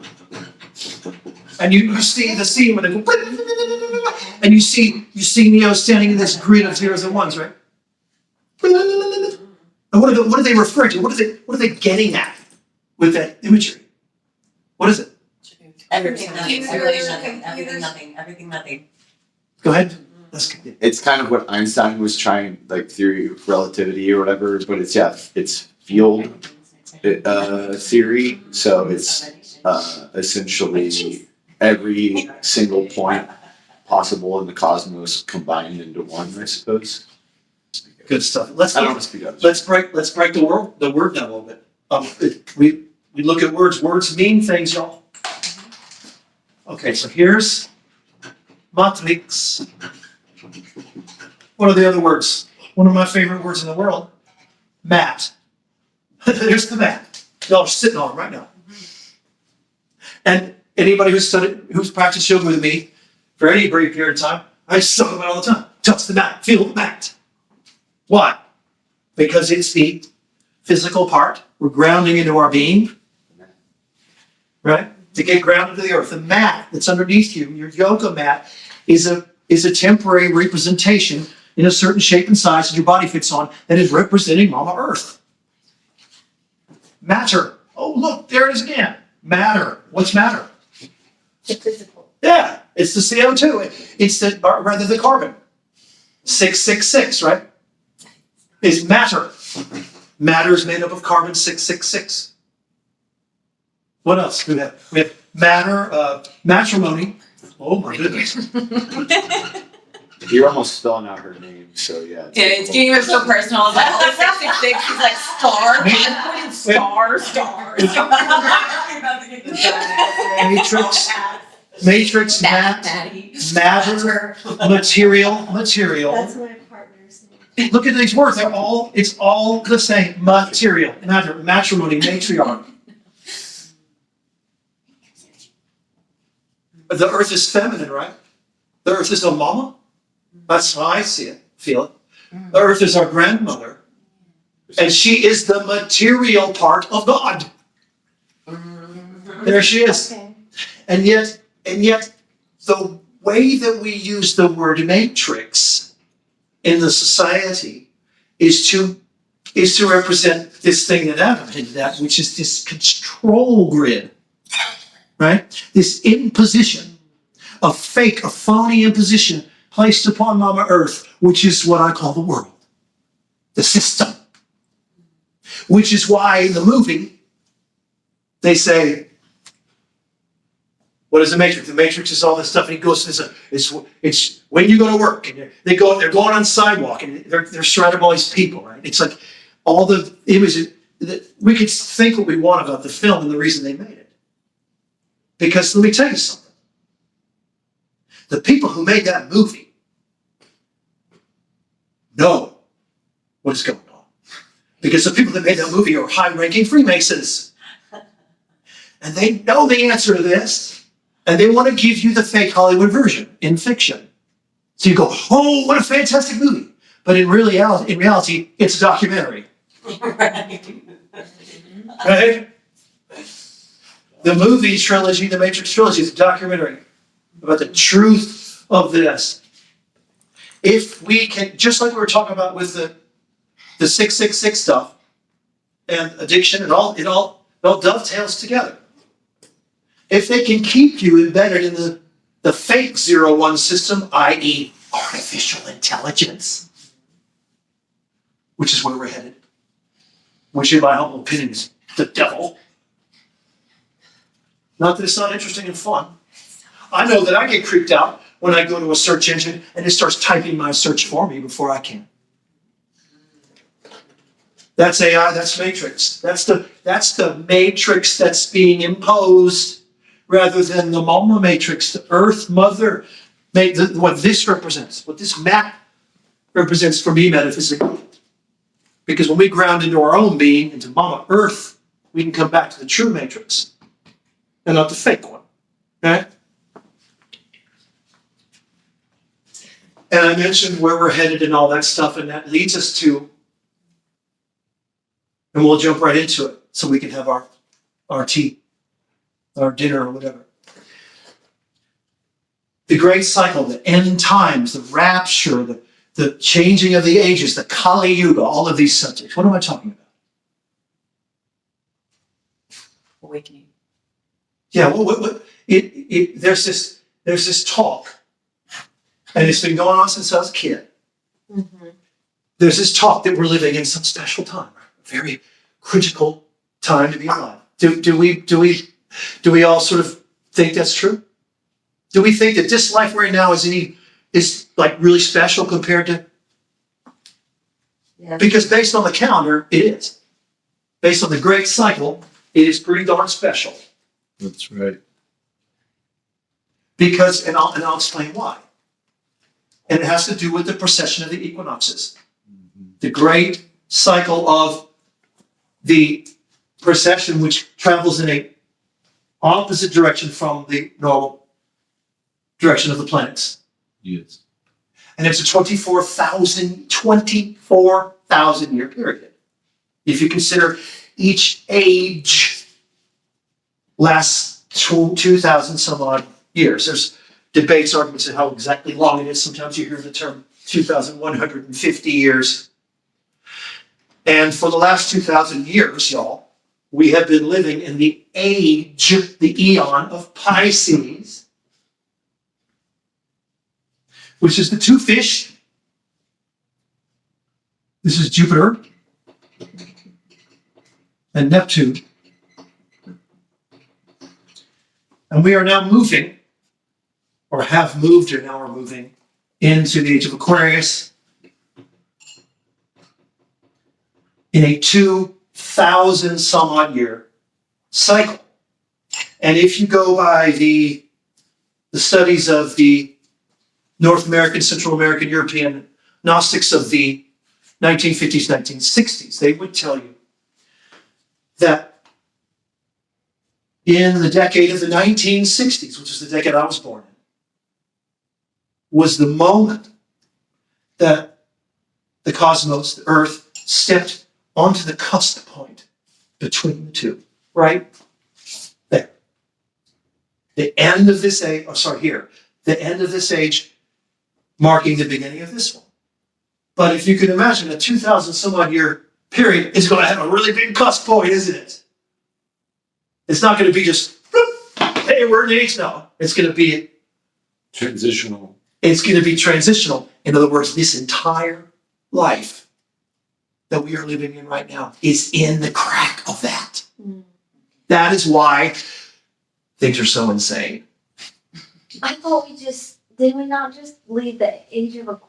And you see the scene when they go, and you see Neo standing in this grid of zeros and ones, right? And what are they referring to? What are they getting at with that imagery? What is it? Everything, nothing. Go ahead. Let's continue. It's kind of what Einstein was trying, like theory of relativity or whatever, but it's field theory. So it's essentially every single point possible in the cosmos combined into one, I suppose. Good stuff. I don't want to speak up. Let's break the word down a little bit. We look at words. Words mean things, y'all. Okay, so here's matrix. What are the other words? One of my favorite words in the world, mat. There's the mat. Y'all are sitting on it right now. And anybody who's practiced yoga with me for any brief period of time, I talk about it all the time. Touch the mat, feel the mat. Why? Because it's the physical part. We're grounding into our being, right? To get grounded to the earth. The mat that's underneath you, your yoga mat, is a temporary representation in a certain shape and size that your body fits on that is representing Mama Earth. Matter. Oh, look, there it is again. Matter. What's matter? The physical. Yeah, it's the CO2. It's the carbon. 666, right? Is matter. Matter is made up of carbon 666. What else do we have? We have matter, matrimony. Oh my goodness. You're almost spelling out her name, so yeah. Yeah, it's getting so personal. It's like, oh, 666, she's like, star. I'm putting star. Matrix, matter, material. That's my partner's name. Look at these words. It's all the same. Material, matter, matrimony, matriarch. The earth is feminine, right? The earth is a mama. That's how I see it, feel it. The earth is our grandmother. And she is the material part of God. There she is. Okay. And yet, the way that we use the word matrix in the society is to represent this thing that Adam hinted at, which is this control grid, right? This imposition, a phony imposition placed upon Mama Earth, which is what I call the world, the system. Which is why in the movie they say, what is the Matrix? The Matrix is all this stuff, and he goes, it's when you go to work, and they're going on sidewalk, and they're surrounded by all these people, right? It's like all the images that we could think what we want about the film and the reason they made it. Because let me tell you something. The people who made that movie know what is going on. Because the people that made that movie are high-ranking Freemasons. And they know the answer to this. And they want to give you the fake Hollywood version in fiction. So you go, oh, what a fantastic movie. But in reality, it's a documentary. Right? The movie trilogy, the Matrix trilogy, is a documentary about the truth of this. if we can, just like we were talking about with the 666 stuff and addiction, it all dovetails together. If they can keep you embedded in the fake 0-1 system, i.e. artificial intelligence, which is where we're headed, which in my humble opinion is the devil. Not that it's not interesting and fun. I know that I get creeped out when I go to a search engine and it starts typing my search for me before I can. That's AI, that's matrix. That's the matrix that's being imposed rather than the mama matrix, the earth mother. What this represents, what this map represents for me metaphysically. Because when we ground into our own being, into mama earth, we can come back to the true matrix and not the fake one. Okay? And I mentioned where we're headed and all that stuff, and that leads us to, and we'll jump right into it so we can have our tea, our dinner, or whatever. The great cycle, the end times, the rapture, the changing of the ages, the Kali Yuga, all of these subjects. What am I talking about? Awakening. Yeah, there's this talk, and it's been going on since I was a kid. Mm-hmm. There's this talk that we're living in some special time, a very critical time to be alive. Do we all sort of think that's true? Do we think that this life we're in now is like really special compared to? Yeah. Because based on the calendar, it is. Based on the great cycle, it is pretty darn special. That's right. Because, and I'll explain why. And it has to do with the precession of the equinoxes. The great cycle of the precession, which travels in a opposite direction from the normal direction of the planets. Yes. And it's a 24,000 year period. If you consider each age lasts 2,000 some odd years. There's debates, arguments of how exactly long it is. Sometimes you hear the term 2,150 years. And for the last 2,000 years, y'all, we have been living in the age, the eon of Pisces, which is the two fish. This is Jupiter and Neptune. And we are now moving, or have moved, or now are moving, into the age of Aquarius in a 2,000 some odd year cycle. And if you go by the studies of the North American, Central American, European Gnostics of the 1950s, 1960s, they would tell you that in the decade of the 1960s, which is the decade I was born in, was the moment that the cosmos, the Earth, stepped onto the cusp point between the two, right there. The end of this age, the end of this age marking the beginning of this one. But if you can imagine a 2,000 some odd year period is going to have a really big cusp point, isn't it? It's not going to be just, hey, we're in the age now. It's going to be Transitional. It's going to be transitional. In other words, this entire life that we are living in right now is in the crack of that. Mm. That is why things are so insane. I thought did we not just leave the age of of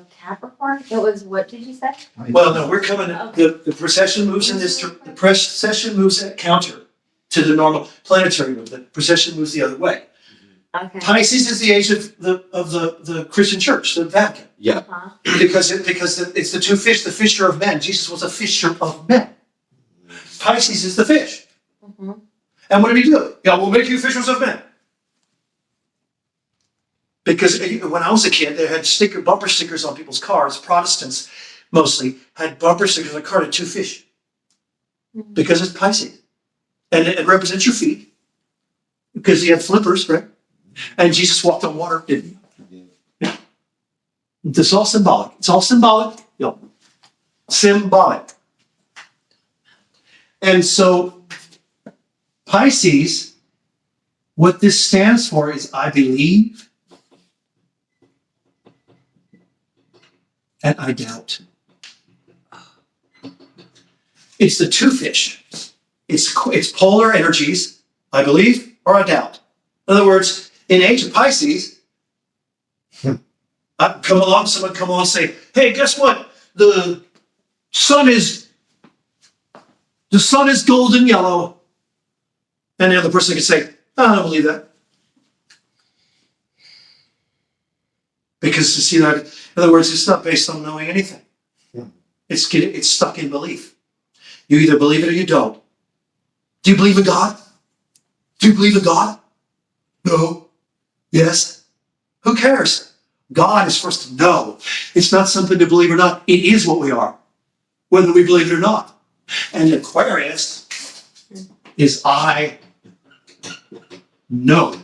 Capricorn? It was, what did you say? Well, no, we're coming, the precession moves in this, the precession moves at counter to the normal planetary move. The precession moves the other way. Okay. Pisces is the age of the Christian church, the Vatican. Yeah. Uh-huh. Because it's the two fish, the fisher of men. Jesus was a fisher of men. Pisces is the fish. Mm-hmm. And what did he do? God will make you fishers of men. Because when I was a kid, they had bumper stickers on people's cars. Protestants mostly had bumper stickers on the car to two fish. Mm-hmm. Because it's Pisces. And it represents your feet. Because he had flippers, right? And Jesus walked on water, didn't he? Yeah. It's all symbolic. It's all symbolic. Symbolic. And so Pisces, what this stands for is I believe and I doubt. It's the two fish. It's polar energies, I believe or I doubt. In other words, in age of Pisces, someone come along and say, hey, guess what? The sun is golden yellow. And the other person can say, I don't believe that. Because you see that, in other words, it's not based on knowing anything. It's stuck in belief. You either believe it or you don't. Do you believe in God? Do you believe in God? No. Yes. Who cares? God is for us to know. It's not something to believe or not. It is what we are, whether we believe it or not. And Aquarius is I know.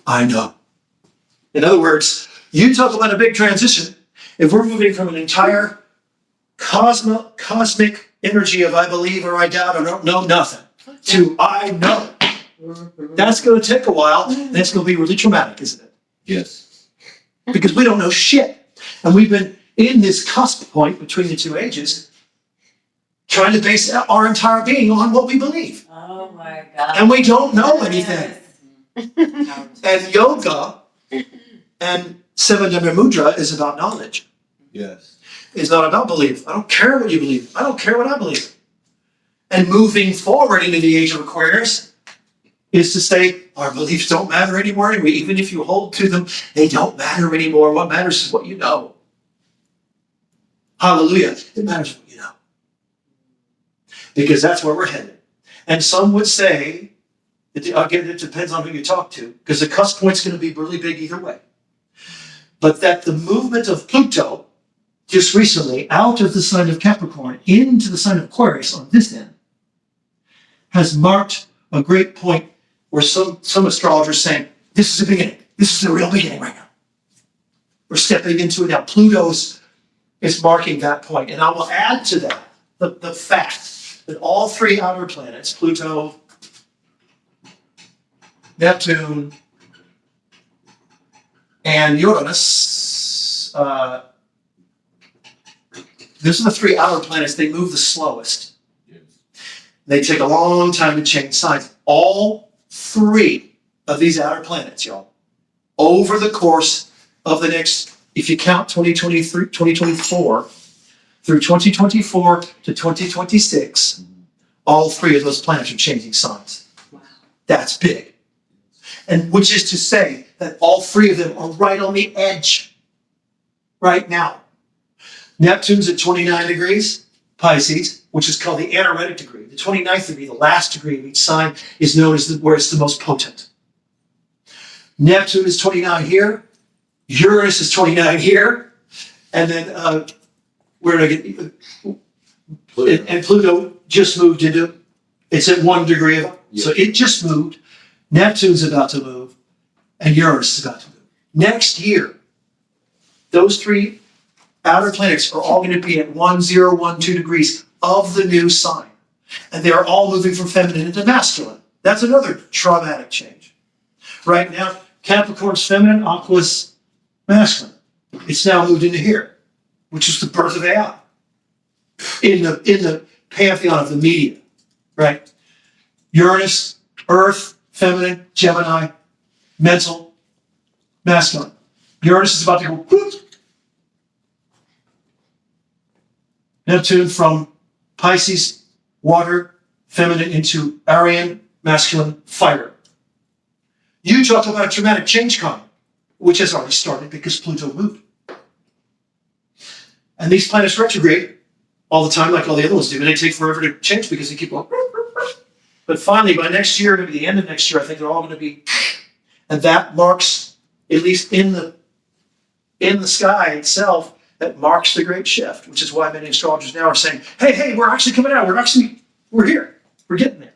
I know. In other words, you talk about a big transition. If we're moving from an entire cosmic energy of I believe or I doubt or don't know nothing to I know, that's going to take a while, and it's going to be really traumatic, isn't it? Yes. Because we don't know shit. And we've been in this cusp point between the two ages, trying to base our entire being on what we believe. Oh my God. And we don't know anything. And yoga and Seven Diamond Mudra is about knowledge. Yes. It's not about belief. I don't care what you believe. I don't care what I believe. And moving forward into the age of Aquarius is to say, our beliefs don't matter anymore. And even if you hold to them, they don't matter anymore. What matters is what you know. Hallelujah. It matters what you know. Because that's where we're headed. And some would say, again, it depends on who you talk to, because the cusp point's going to be really big either way. But that the movement of Pluto just recently out of the sign of Capricorn into the sign of Aquarius on this end has marked a great point where some astrologers saying, this is the beginning. This is the real beginning right now. We're stepping into it now. Pluto's is marking that point. And I will add to that the fact that all three outer planets, Pluto, Neptune, and Uranus, these are the three outer planets. They move the slowest. Yes. They take a long time to change signs. All three of these outer planets, y'all, over the course of the next, if you count 2024 through 2024 to 2026, all three of those planets are changing signs. Wow. That's big. And which is to say that all three of them are right on the edge right now. Neptune's at 29 degrees, Pisces, which is called the anaretic degree. The 29th degree, the last degree of each sign, is known as where it's the most potent. Neptune is 29 here. Uranus is 29 here. And then where did I get? Pluto. And Pluto just moved into, it's at 1 degree. So it just moved. Neptune's about to move. And Uranus is about to move. Next year, those three outer planets are all going to be at 1, 0, 1, 2 degrees of the new sign. And they are all moving from feminine into masculine. That's another traumatic change. Right now, Capricorn's feminine, Aqua's masculine. It's now moved into here, which is the birth of AI. In the pantheon of the media, right? Uranus, Earth, feminine, Gemini, mental, masculine. Uranus is about to go whoop. Neptune from Pisces, water, feminine into Arian, masculine, fire. You talk about a dramatic change coming, which has already started because Pluto moved. And these planets retrograde all the time, like all the other ones do, and they take forever to change because they keep going. But finally, by next year, maybe the end of next year, I think they're all going to be, and that marks, at least in the sky itself, that marks the great shift, which is why many astrologers now are saying, hey, we're actually coming out. We're here. We're getting there.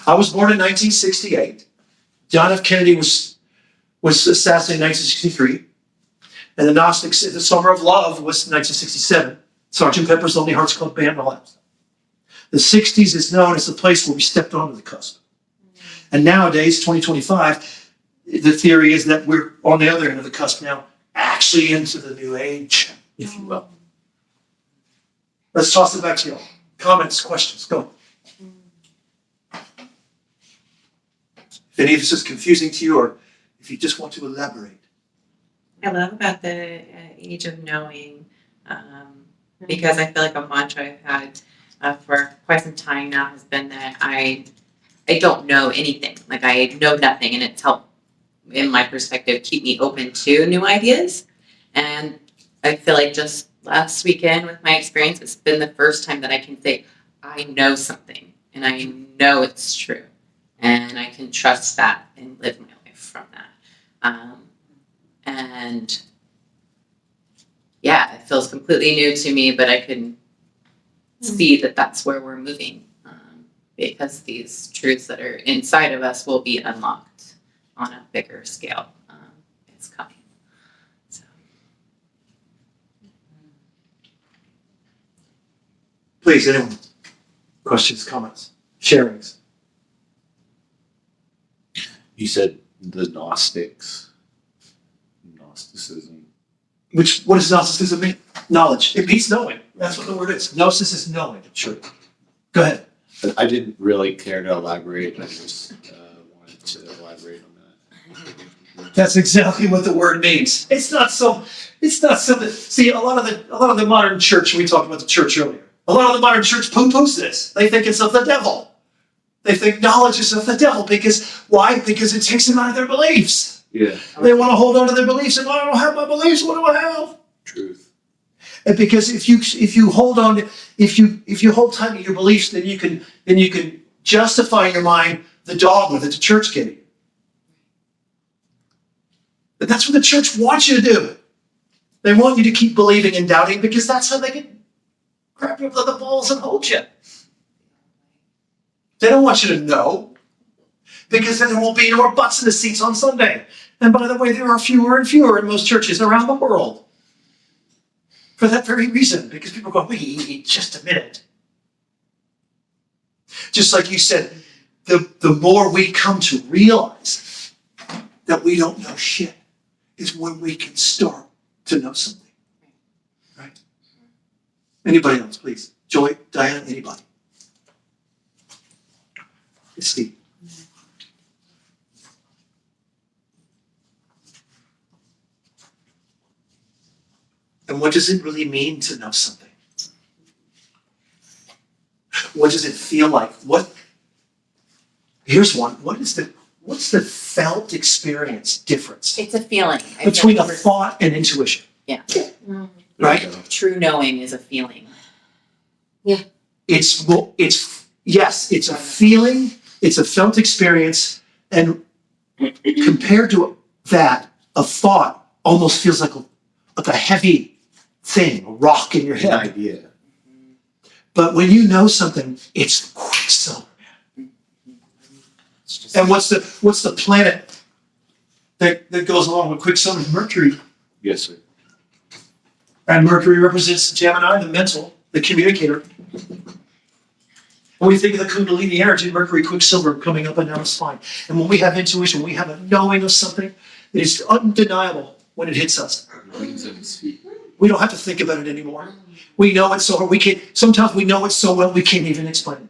I was born in 1968. John F. Kennedy was was assassinated in 1963. And the Gnostics, The Summer of Love was 1967. Sgt. Pepper's Lonely Hearts Club Band and all that stuff. The 60s is known as the place where we stepped onto the cusp. And nowadays, 2025, the theory is that we're on the other end of the cusp now, actually into the new age, if you will. Let's toss it back to y'all. Comments, questions, go. If any of this is confusing to you, or if you just want to elaborate. I love about the age of knowing, because I feel like a mantra I've had for quite some time now has been that I don't know anything. Like I know nothing, and it's helped, in my perspective, keep me open to new ideas. And I feel like just last weekend with my experience, it's been the first time that I can say, I know something, and I know it's true. And I can trust that and live my life from that. And yeah, it feels completely new to me, but I can see that that's where we're moving, because these truths that are inside of us will be unlocked on a bigger scale. It's coming. So. Please, anyone? Questions, comments, sharings? You said the Gnosticism. What does Gnosticism mean? Knowledge. It means knowing. That's what the word is. Gnosis is knowing. Sure. Go ahead. But I didn't really care to elaborate. I just wanted to elaborate on that. That's exactly what the word means. It's not so that, see, a lot of the modern church, we talked about the church earlier, a lot of the modern church poo-poos this. They think it's of the devil. They think knowledge is of the devil. Because, why? Because it takes them out of their beliefs. Yeah. They want to hold on to their beliefs, and I don't have my beliefs, what do I have? Truth. And because if you hold tight to your beliefs, then you can justify in your mind the dogma that the church gave you. But that's what the church wants you to do. They want you to keep believing and doubting, because that's how they can grab you by the balls and hold you. They don't want you to know, because then there won't be any more butts in the seats on Sunday. And by the way, there are fewer and fewer in most churches around the world. For that very reason, because people go, wait, just a minute. Just like you said, the more we come to realize that we don't know shit is when we can start to know something. Right? Anybody else, please? Joy, Diane, anybody? Steve. And what does it really mean to know something? What does it feel like? Here's one. What's the felt experience difference It's a feeling. between a thought and intuition? Yeah. Right? True knowing is a feeling. It's a feeling, it's a felt experience, and compared to that, a thought almost feels like a heavy thing, a rock in your An head. idea. But when you know something, it's quicksilver. And what's the planet that goes along with quicksilver? Mercury. Yes, sir. And Mercury represents Gemini, the mental, the communicator. When we think of the Kundalini energy, Mercury, quicksilver coming up and down the spine. And when we have intuition, we have a knowing of something that is undeniable when it hits us. Wings at his feet. We don't have to think about it anymore. We know it so sometimes we know it so well we can't even explain it.